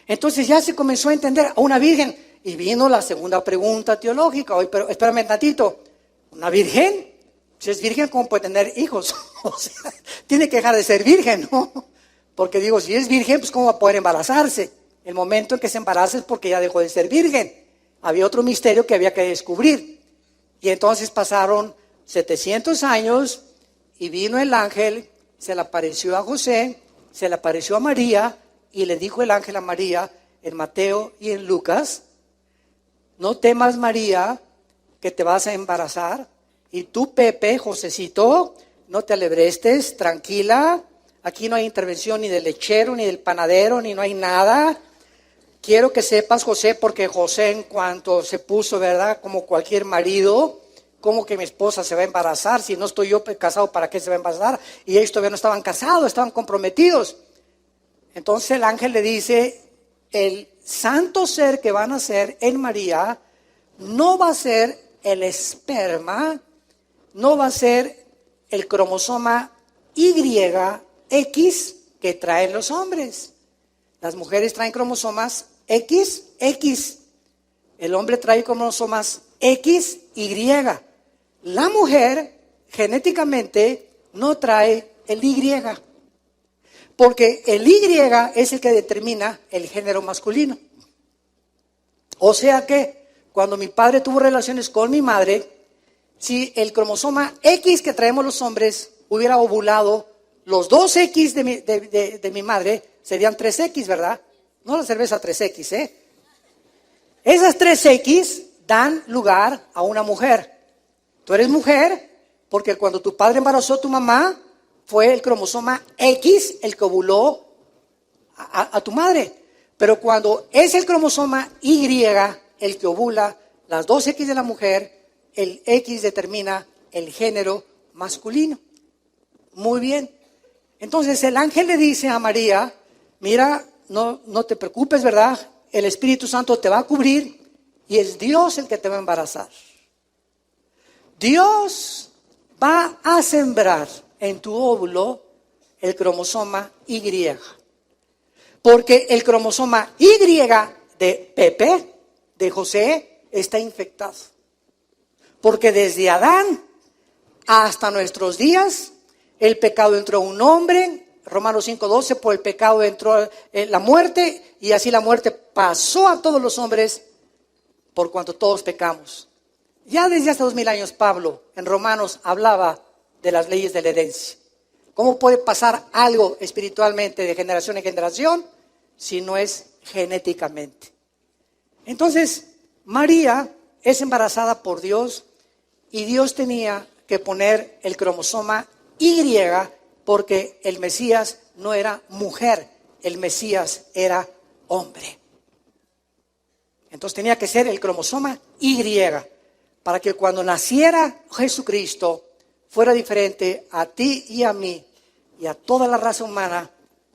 Entonces ya se comenzó a entender a una virgen. Y vino la segunda pregunta teológica. Hoy, pero espérame tantito. ¿Una virgen? Si es virgen, ¿cómo puede tener hijos? O sea, tiene que dejar de ser virgen, ¿no? Porque digo, si es virgen, pues ¿cómo va a poder embarazarse? El momento en que se embaraza es porque ya dejó de ser virgen. Había otro misterio que había que descubrir. Y entonces pasaron 700 años y vino el ángel, se le apareció a José, se le apareció a María y le dijo el ángel a María en Mateo y en Lucas: no temas, María, que te vas a embarazar. Y tú, Pepe, Josecito, no te alebrestes, tranquila. Aquí no hay intervención ni del lechero, ni del panadero, ni no hay nada. Quiero que sepas, José, porque José en cuanto se puso, ¿verdad? Como cualquier marido, ¿cómo que mi esposa se va a embarazar? Si no estoy yo casado, ¿para qué se va a embarazar? Y ellos todavía no estaban casados, estaban comprometidos. Entonces el ángel le dice, el santo ser que va a nacer en María no va a ser el esperma, no va a ser el cromosoma YX que traen los hombres. Las mujeres traen cromosomas XX. El hombre trae cromosomas XY. La mujer genéticamente no trae el Y. Porque el Y es el que determina el género masculino. O sea que cuando mi padre tuvo relaciones con mi madre, si el cromosoma X que traemos los hombres hubiera ovulado, los dos X de mi madre serían 3X, ¿verdad? No la cerveza 3X, ¿eh? Esas 3X dan lugar a una mujer. Tú eres mujer porque cuando tu padre embarazó a tu mamá, fue el cromosoma X el que ovuló a tu madre. Pero cuando es el cromosoma Y el que ovula las dos X de la mujer, el X determina el género masculino. Muy bien. Entonces el ángel le dice a María, mira, no te preocupes, ¿verdad? El Espíritu Santo te va a cubrir y es Dios el que te va a embarazar. Dios va a sembrar en tu óvulo el cromosoma Y. Porque el cromosoma Y de Pepe, de José, está infectado. Porque desde Adán hasta nuestros días, el pecado entró a un hombre, Romanos 5:12, por el pecado entró la muerte, y así la muerte pasó a todos los hombres por cuanto todos pecamos. Ya desde hace 2000 años Pablo en Romanos hablaba de las leyes de la herencia. ¿Cómo puede pasar algo espiritualmente de generación en generación si no es genéticamente? Entonces, María es embarazada por Dios y Dios tenía que poner el cromosoma Y porque el Mesías no era mujer, el Mesías era hombre. Entonces tenía que ser el cromosoma Y para que cuando naciera Jesucristo fuera diferente a ti y a mí y a toda la raza humana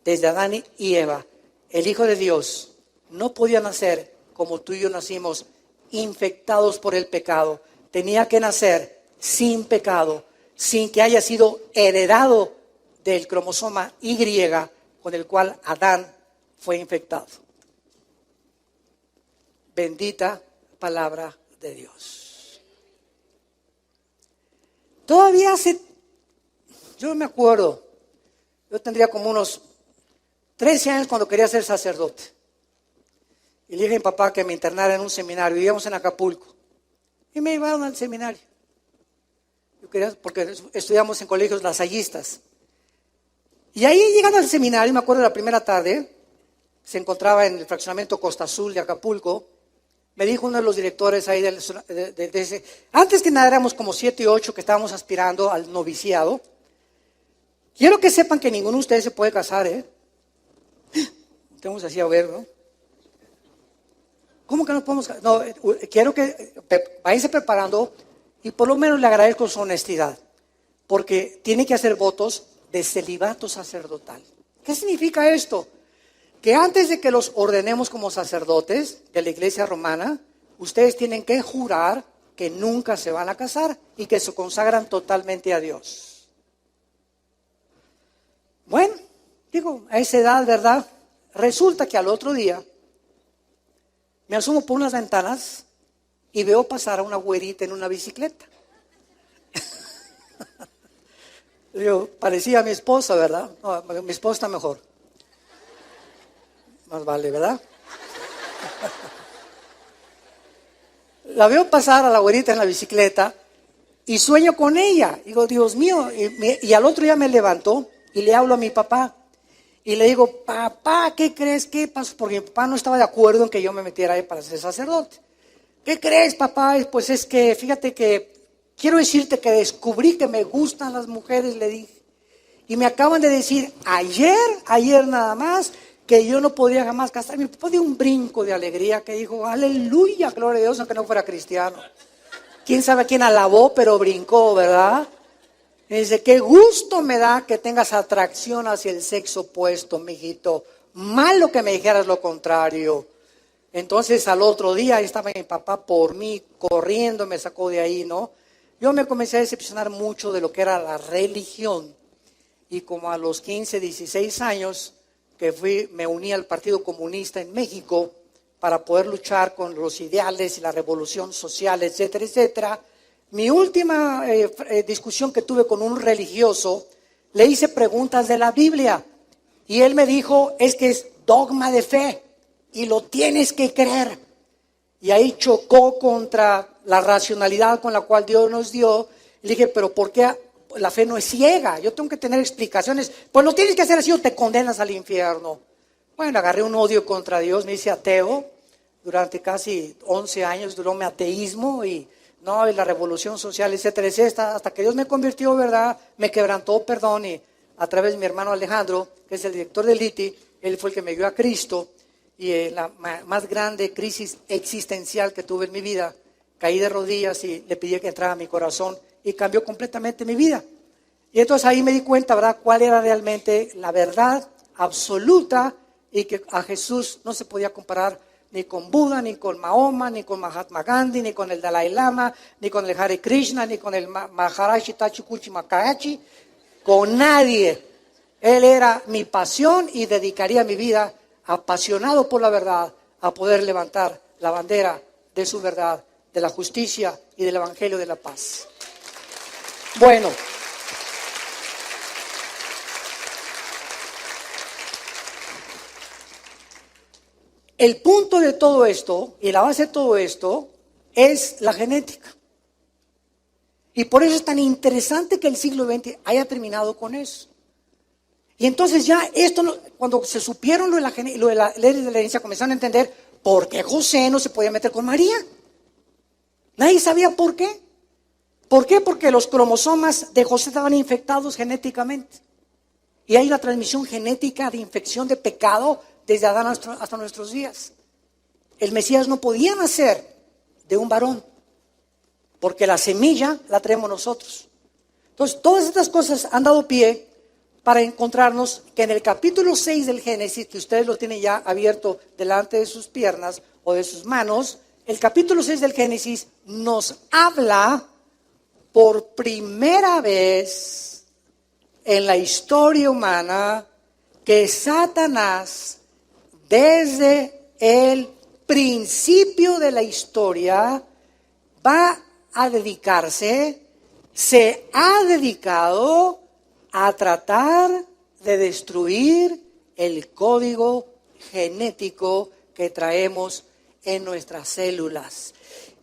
desde Adán y Eva. El Hijo de Dios no podía nacer como tú y yo nacimos, infectados por el pecado. Tenía que nacer sin pecado, sin que haya sido heredado del cromosoma Y con el cual Adán fue infectado. Bendita palabra de Dios. Todavía yo me acuerdo, yo tendría como unos 13 años cuando quería ser sacerdote. Y le dije a mi papá que me internara en un seminario, vivíamos en Acapulco. Y me llevaron al seminario. Yo quería, porque estudiamos en colegios lasallistas. Y ahí llegando al seminario, me acuerdo de la primera tarde, se encontraba en el fraccionamiento Costa Azul de Acapulco. Me dijo uno de los directores ahí de ese, antes que nada éramos como 7 y 8 que estábamos aspirando al noviciado. Quiero que sepan que ninguno de ustedes se puede casar, ¿eh? Tenemos así a ver, ¿no? ¿Cómo que no podemos casar? No, quiero que váyanse preparando y por lo menos le agradezco su honestidad, porque tiene que hacer votos de celibato sacerdotal. ¿Qué significa esto? Que antes de que los ordenemos como sacerdotes de la iglesia romana, ustedes tienen que jurar que nunca se van a casar y que se consagran totalmente a Dios. Bueno, digo, a esa edad, ¿verdad? Resulta que al otro día me asomo por unas ventanas y veo pasar a una güerita en una bicicleta. Yo, parecía a mi esposa, ¿verdad? No, mi esposa está mejor. Más vale, ¿verdad? La veo pasar a la güerita en la bicicleta y sueño con ella. Digo, Dios mío, y al otro día me levanto y le hablo a mi papá. Y le digo, papá, ¿qué crees? ¿Qué pasó? Porque mi papá no estaba de acuerdo en que yo me metiera ahí para ser sacerdote. ¿Qué crees, papá? Pues es que, fíjate que, quiero decirte que descubrí que me gustan las mujeres, le dije. Y me acaban de decir, ayer nada más, que yo no podía jamás casarme. Mi papá dio un brinco de alegría que dijo, aleluya, gloria a Dios, aunque no fuera cristiano. Quién sabe a quién alabó, pero brincó, ¿verdad? Y dice, qué gusto me da que tengas atracción hacia el sexo opuesto, mijito. Malo que me dijeras lo contrario. Entonces al otro día ahí estaba mi papá por mí, corriendo, me sacó de ahí, ¿no? Yo me comencé a decepcionar mucho de lo que era la religión. y como a los 15, 16 años que me uní al Partido Comunista en México para poder luchar con los ideales y la revolución social, etcétera, etcétera. Mi última discusión que tuve con un religioso, le hice preguntas de la Biblia y él me dijo, es que es dogma de fe y lo tienes que creer. Y ahí chocó contra la racionalidad con la cual Dios nos dio. Le dije, pero ¿por qué la fe no es ciega? Yo tengo que tener explicaciones. Pues lo tienes que hacer así o te condenas al infierno. Bueno, agarré un odio contra Dios, me hice ateo. Durante casi 11 años duró mi ateísmo y la revolución social, etcétera, etcétera. Hasta que Dios me convirtió, ¿verdad? Me quebrantó, perdón, y a través de mi hermano Alejandro, que es el director del ITI, él fue el que me dio a Cristo. Y la más grande crisis existencial que tuve en mi vida, caí de rodillas y le pedí que entrara a mi corazón y cambió completamente mi vida. Y entonces ahí me di cuenta, ¿verdad?, cuál era realmente la verdad absoluta y que a Jesús no se podía comparar ni con Buda, ni con Mahoma, ni con Mahatma Gandhi, ni con el Dalai Lama, ni con el Hare Krishna, ni con el Maharaji Tachukuchi Makayachi, con nadie. Él era mi pasión y dedicaría mi vida apasionado por la verdad, a poder levantar la bandera de su verdad, de la justicia y del evangelio de la paz. Bueno, el punto de todo esto y la base de todo esto es la genética. Y por eso es tan interesante que el siglo XX haya terminado con eso. Y entonces ya esto, cuando se supieron lo de la ley de la herencia, comenzaron a entender por qué José no se podía meter con María. Nadie sabía por qué. ¿Por qué? Porque los cromosomas de José estaban infectados genéticamente. Y hay una transmisión genética de infección de pecado desde Adán hasta nuestros días. El Mesías no podía nacer de un varón, porque la semilla la traemos nosotros. Entonces, todas estas cosas han dado pie para encontrarnos que en el capítulo 6 del Génesis, que ustedes lo tienen ya abierto delante de sus piernas o de sus manos, el capítulo 6 del Génesis nos habla por primera vez en la historia humana que Satanás, desde el principio de la historia, va a dedicarse, se ha dedicado a tratar de destruir el código genético que traemos en nuestras células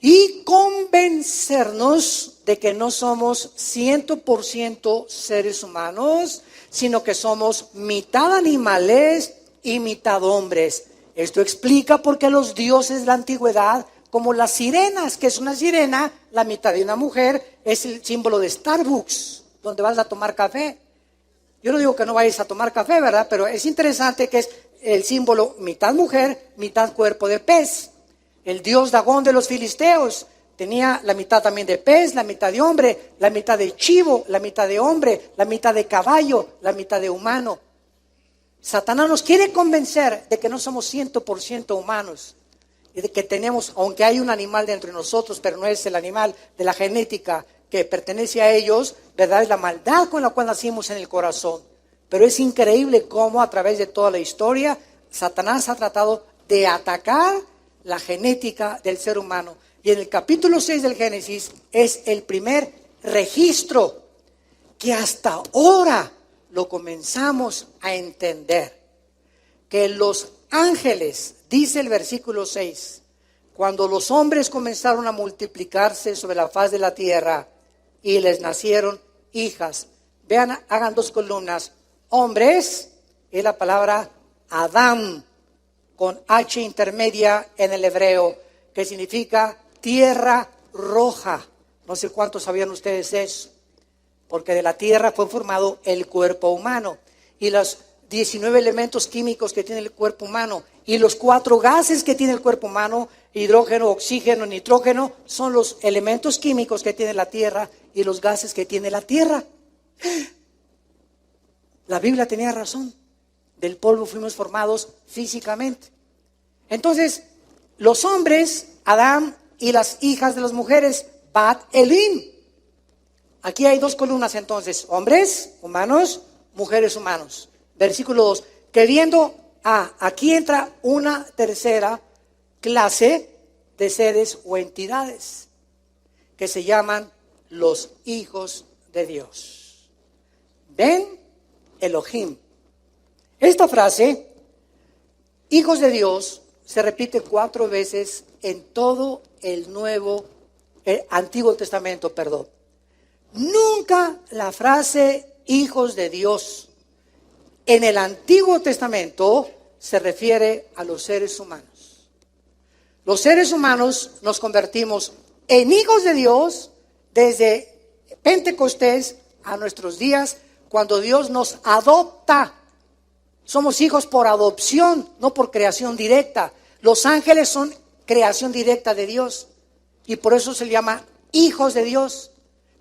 y convencernos de que no somos 100% seres humanos, sino que somos mitad animales y mitad hombres. Esto explica por qué los dioses de la antigüedad, como las sirenas, que es una sirena, la mitad de una mujer, es el símbolo de Starbucks, donde vas a tomar café. Yo no digo que no vayas a tomar café, ¿verdad? Pero es interesante que es el símbolo mitad mujer, mitad cuerpo de pez. El dios Dagón de los filisteos tenía la mitad también de pez, la mitad de hombre, la mitad de chivo, la mitad de hombre, la mitad de caballo, la mitad de humano. Satanás nos quiere convencer de que no somos 100% humanos y de que tenemos, aunque hay un animal dentro de nosotros, pero no es el animal de la genética que pertenece a ellos, ¿verdad? Es la maldad con la cual nacimos en el corazón. Pero es increíble cómo a través de toda la historia Satanás ha tratado de atacar la genética del ser humano. Y en el capítulo 6 del Génesis es el primer registro que hasta ahora lo comenzamos a entender. Que los ángeles, dice el versículo 6, cuando los hombres comenzaron a multiplicarse sobre la faz de la tierra y les nacieron hijas. Vean, hagan 2 columnas. Hombres es la palabra Adán, con H intermedia en el hebreo, que significa tierra roja. No sé cuántos sabían ustedes eso, porque de la tierra fue formado el cuerpo humano. Y los 19 elementos químicos que tiene el cuerpo humano y los 4 gases que tiene el cuerpo humano, hidrógeno, oxígeno, nitrógeno, son los elementos químicos que tiene la tierra y los gases que tiene la tierra. La Biblia tenía razón. Del polvo fuimos formados físicamente. Entonces, los hombres, Adán, y las hijas de las mujeres, Bat Elim. Aquí hay 2 columnas entonces. Hombres, humanos, mujeres humanos. Versículo 2. Que viendo, aquí entra una tercera clase de seres o entidades que se llaman los hijos de Dios. Ben Elohim. Esta frase, hijos de Dios, se repite 4 veces en todo el Antiguo Testamento, perdón. Nunca la frase hijos de Dios en el Antiguo Testamento se refiere a los seres humanos. Los seres humanos nos convertimos en hijos de Dios desde Pentecostés a nuestros días, cuando Dios nos adopta. Somos hijos por adopción, no por creación directa. Los ángeles son creación directa de Dios y por eso se le llama hijos de Dios.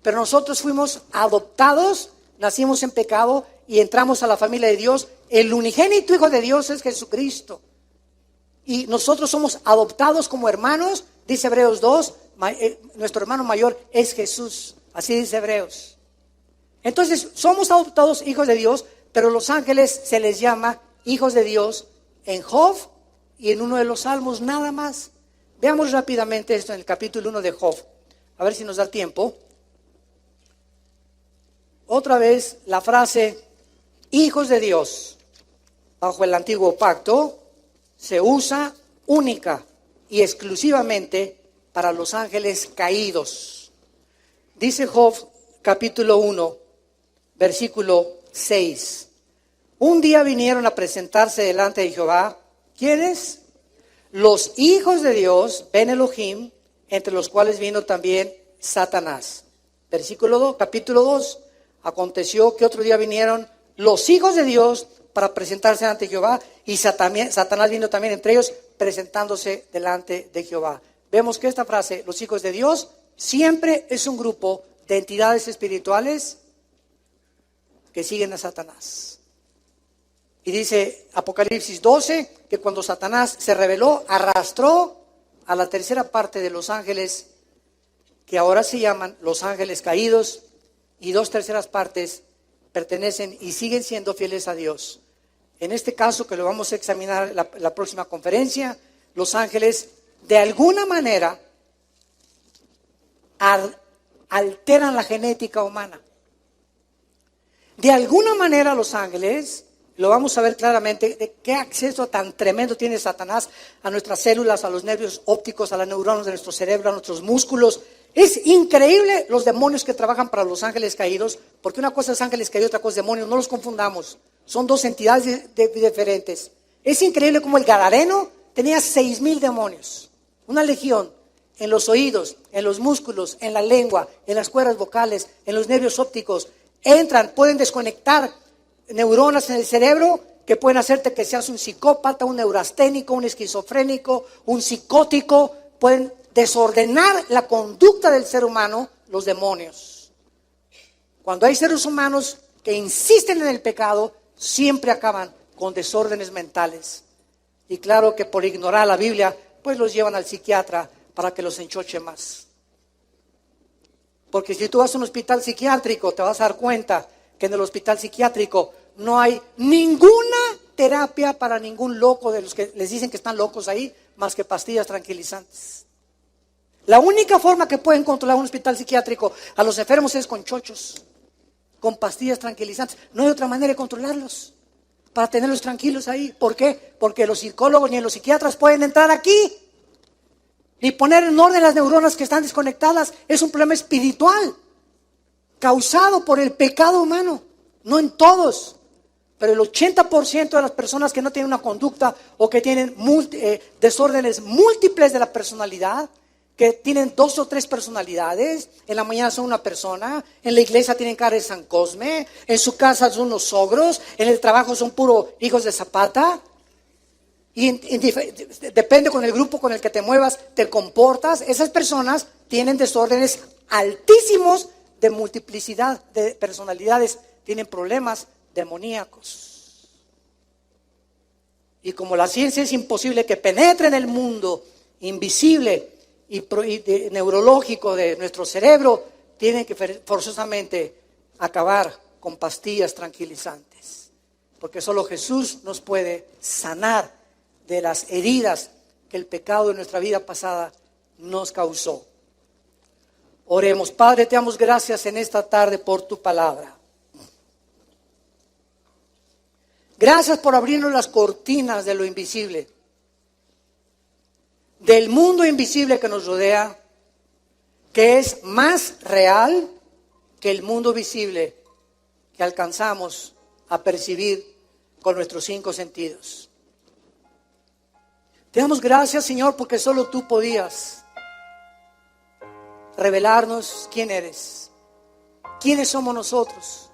Pero nosotros fuimos adoptados, nacimos en pecado y entramos a la familia de Dios. El unigénito Hijo de Dios es Jesucristo. Y nosotros somos adoptados como hermanos, dice Hebreos 2, nuestro hermano mayor es Jesús, así dice Hebreos. Entonces somos adoptados hijos de Dios, pero los ángeles se les llama hijos de Dios en Job y en uno de los salmos nada más. Veamos rápidamente esto en el capítulo 1 de Job, a ver si nos da tiempo. Otra vez la frase hijos de Dios bajo el antiguo pacto se usa única y exclusivamente para los ángeles caídos. Dice Job capítulo 1, versículo 6. Un día vinieron a presentarse delante de Jehová. ¿Quiénes? Los hijos de Dios, Ben Elohim, entre los cuales vino también Satanás. Versículo 2, capítulo 2. Aconteció que otro día vinieron los hijos de Dios para presentarse ante Jehová y Satanás vino también entre ellos presentándose delante de Jehová. Vemos que esta frase, los hijos de Dios, siempre es un grupo de entidades espirituales que siguen a Satanás. Y dice Apocalipsis 12 que cuando Satanás se rebeló, arrastró a la tercera parte de los ángeles, que ahora se llaman los ángeles caídos, y 2/3 partes pertenecen y siguen siendo fieles a Dios. En este caso, que lo vamos a examinar la próxima conferencia, los ángeles de alguna manera alteran la genética humana. De alguna manera los ángeles, lo vamos a ver claramente, de qué acceso tan tremendo tiene Satanás a nuestras células, a los nervios ópticos, a las neuronas de nuestro cerebro, a nuestros músculos. Es increíble los demonios que trabajan para los ángeles caídos, porque una cosa es ángeles caídos, otra cosa es demonios, no los confundamos. Son 2 entidades diferentes. Es increíble como el Gadareno tenía 6,000 demonios, una legión, en los oídos, en los músculos, en la lengua, en las cuerdas vocales, en los nervios ópticos. Entran, pueden desconectar neuronas en el cerebro que pueden hacerte que seas un psicópata, un neurasténico, un esquizofrénico, un psicótico. Pueden desordenar la conducta del ser humano, los demonios. Cuando hay seres humanos que insisten en el pecado, siempre acaban con desórdenes mentales. Y claro que por ignorar la Biblia, pues los llevan al psiquiatra para que los enchoche más. Porque si tú vas a un hospital psiquiátrico, te vas a dar cuenta que en el hospital psiquiátrico no hay ninguna terapia para ningún loco de los que les dicen que están locos ahí, más que pastillas tranquilizantes. La única forma que pueden controlar un hospital psiquiátrico a los enfermos es con chochos, con pastillas tranquilizantes. No hay otra manera de controlarlos, para tenerlos tranquilos ahí. ¿Por qué? Porque los psicólogos ni los psiquiatras pueden entrar aquí, ni poner en orden las neuronas que están desconectadas. Es un problema espiritual, causado por el pecado humano. No en todos, pero el 80% de las personas que no tienen una conducta o que tienen desórdenes múltiples de la personalidad, que tienen 2 o 3 personalidades, en la mañana son una persona, en la iglesia tienen cara de San Cosme, en su casa son unos ogros, en el trabajo son puro hijos de Zapata, y depende con el grupo con el que te muevas, te comportas. Esas personas tienen desórdenes altísimos de multiplicidad de personalidades, tienen problemas demoníacos. Y como la ciencia es imposible que penetre en el mundo invisible y neurológico de nuestro cerebro, tienen que forzosamente acabar con pastillas tranquilizantes, porque solo Jesús nos puede sanar de las heridas que el pecado de nuestra vida pasada nos causó. Oremos. Padre, te damos gracias en esta tarde por tu palabra. Gracias por abrirnos las cortinas de lo invisible, del mundo invisible que nos rodea, que es más real que el mundo visible que alcanzamos a percibir con nuestros 5 sentidos. Te damos gracias, Señor, porque solo tú podías revelarnos quién eres, quiénes somos nosotros.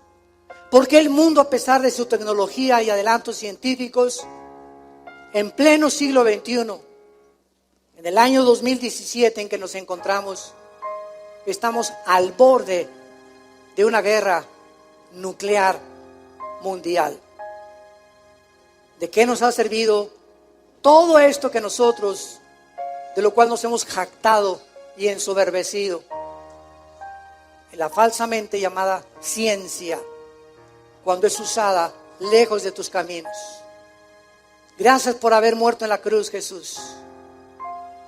Porque el mundo, a pesar de su tecnología y adelantos científicos, en pleno siglo XXI, en el año 2017 en que nos encontramos, estamos al borde de una guerra nuclear mundial. ¿De qué nos ha servido todo esto que nosotros, de lo cual nos hemos jactado y ensoberbecido? En la falsamente llamada ciencia, cuando es usada lejos de tus caminos. Gracias por haber muerto en la cruz, Jesús,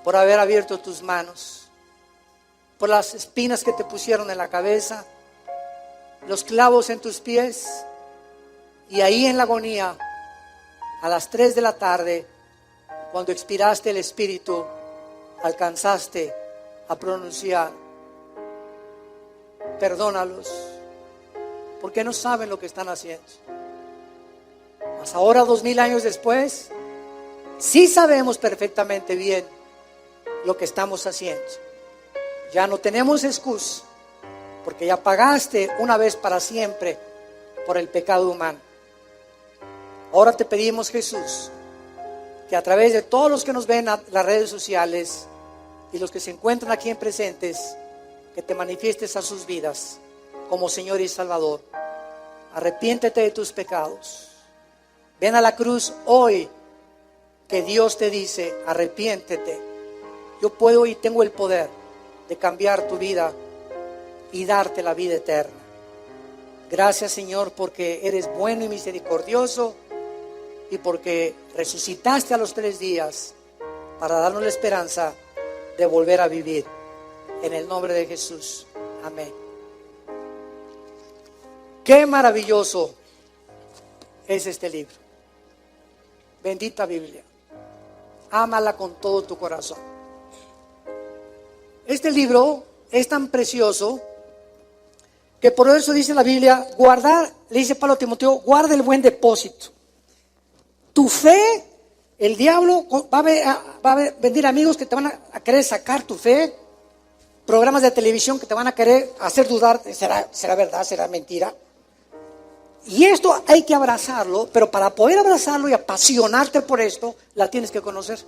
por haber abierto tus manos, por las espinas que te pusieron en la cabeza, los clavos en tus pies, y ahí en la agonía, a las 3 de la tarde, cuando expiraste el espíritu, alcanzaste a pronunciar: perdónalos, porque no saben lo que están haciendo. Mas ahora, 2000 años después, sí sabemos perfectamente bien lo que estamos haciendo. Ya no tenemos excusa, porque ya pagaste una vez para siempre por el pecado humano. Ahora te pedimos, Jesús, que a través de todos los que nos ven en las redes sociales y los que se encuentran aquí en presentes, que te manifiestes a sus vidas como Señor y Salvador. Arrepiéntete de tus pecados. Ven a la cruz hoy, que Dios te dice: arrepiéntete. Yo puedo y tengo el poder de cambiar tu vida y darte la vida eterna. Gracias, Señor, porque eres bueno y misericordioso, y porque resucitaste a los 3 días para darnos la esperanza de volver a vivir. En el nombre de Jesús. Amén. Qué maravilloso es este libro. Bendita Biblia. Ámala con todo tu corazón. Este libro es tan precioso que por eso dice la Biblia: guardar, le dice Pablo a Timoteo, guarda el buen depósito. Tu fe, el diablo va a venir amigos que te van a querer sacar tu fe, programas de televisión que te van a querer hacer dudar, ¿será verdad? ¿Será mentira? Y esto hay que abrazarlo, pero para poder abrazarlo y apasionarte por esto, la tienes que conocer.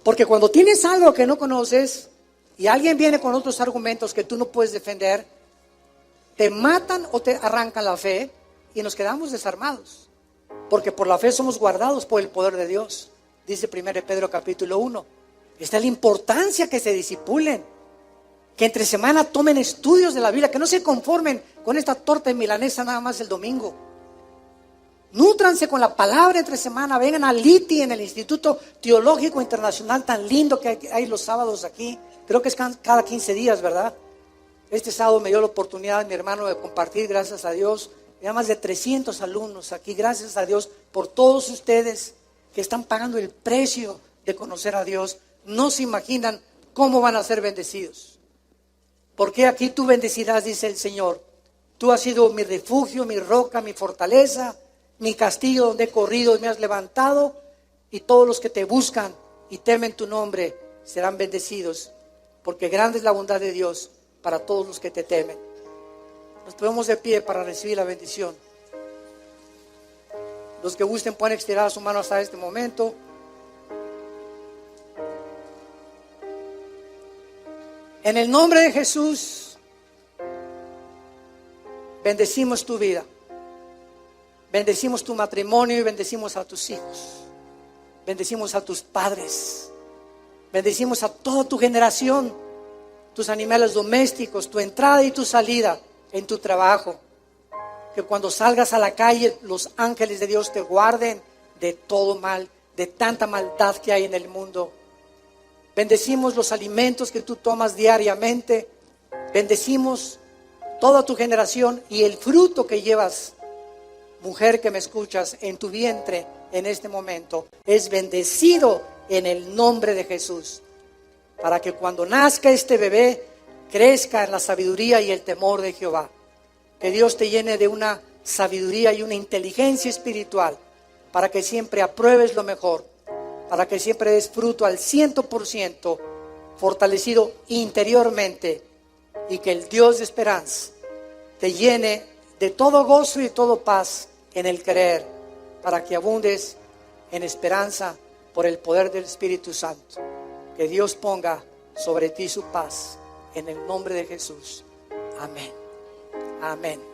Porque cuando tienes algo que no conoces y alguien viene con otros argumentos que tú no puedes defender, te matan o te arrancan la fe y nos quedamos desarmados. Porque por la fe somos guardados por el poder de Dios. Dice 1 Pedro capítulo 1. Esta es la importancia que se discipulen, que entre semana tomen estudios de la Biblia, que no se conformen con esta torta de milanesa nada más el domingo. Nútranse con la palabra entre semana. Vengan al ITI, en el Instituto Teológico Internacional tan lindo que hay los sábados aquí. Creo que es cada 15 días, ¿verdad? Este sábado me dio la oportunidad mi hermano de compartir, gracias a Dios. Hay más de 300 alumnos aquí, gracias a Dios por todos ustedes que están pagando el precio de conocer a Dios. No se imaginan cómo van a ser bendecidos. Porque aquí tú bendecirás, dice el Señor. Tú has sido mi refugio, mi roca, mi fortaleza, mi castillo donde he corrido y me has levantado. Y todos los que te buscan y temen tu nombre serán bendecidos. Porque grande es la bondad de Dios para todos los que te temen. Nos ponemos de pie para recibir la bendición. Los que gusten pueden estirar su mano hasta este momento. En el nombre de Jesús, bendecimos tu vida. Bendecimos tu matrimonio y bendecimos a tus hijos. Bendecimos a tus padres. Bendecimos a toda tu generación, tus animales domésticos, tu entrada y tu salida. en tu trabajo. Que cuando salgas a la calle, los ángeles de Dios te guarden de todo mal, de tanta maldad que hay en el mundo. Bendecimos los alimentos que tú tomas diariamente. Bendecimos toda tu generación y el fruto que llevas, mujer que me escuchas, en tu vientre en este momento, es bendecido en el nombre de Jesús. Para que cuando nazca este bebé, crezca en la sabiduría y el temor de Jehová. Que Dios te llene de una sabiduría y una inteligencia espiritual, para que siempre apruebes lo mejor, para que siempre des fruto al 100%, fortalecido interiormente, y que el Dios de esperanza te llene de todo gozo y todo paz en el creer, para que abundes en esperanza por el poder del Espíritu Santo. Que Dios ponga sobre ti su paz en el nombre de Jesús. Amén. Amén.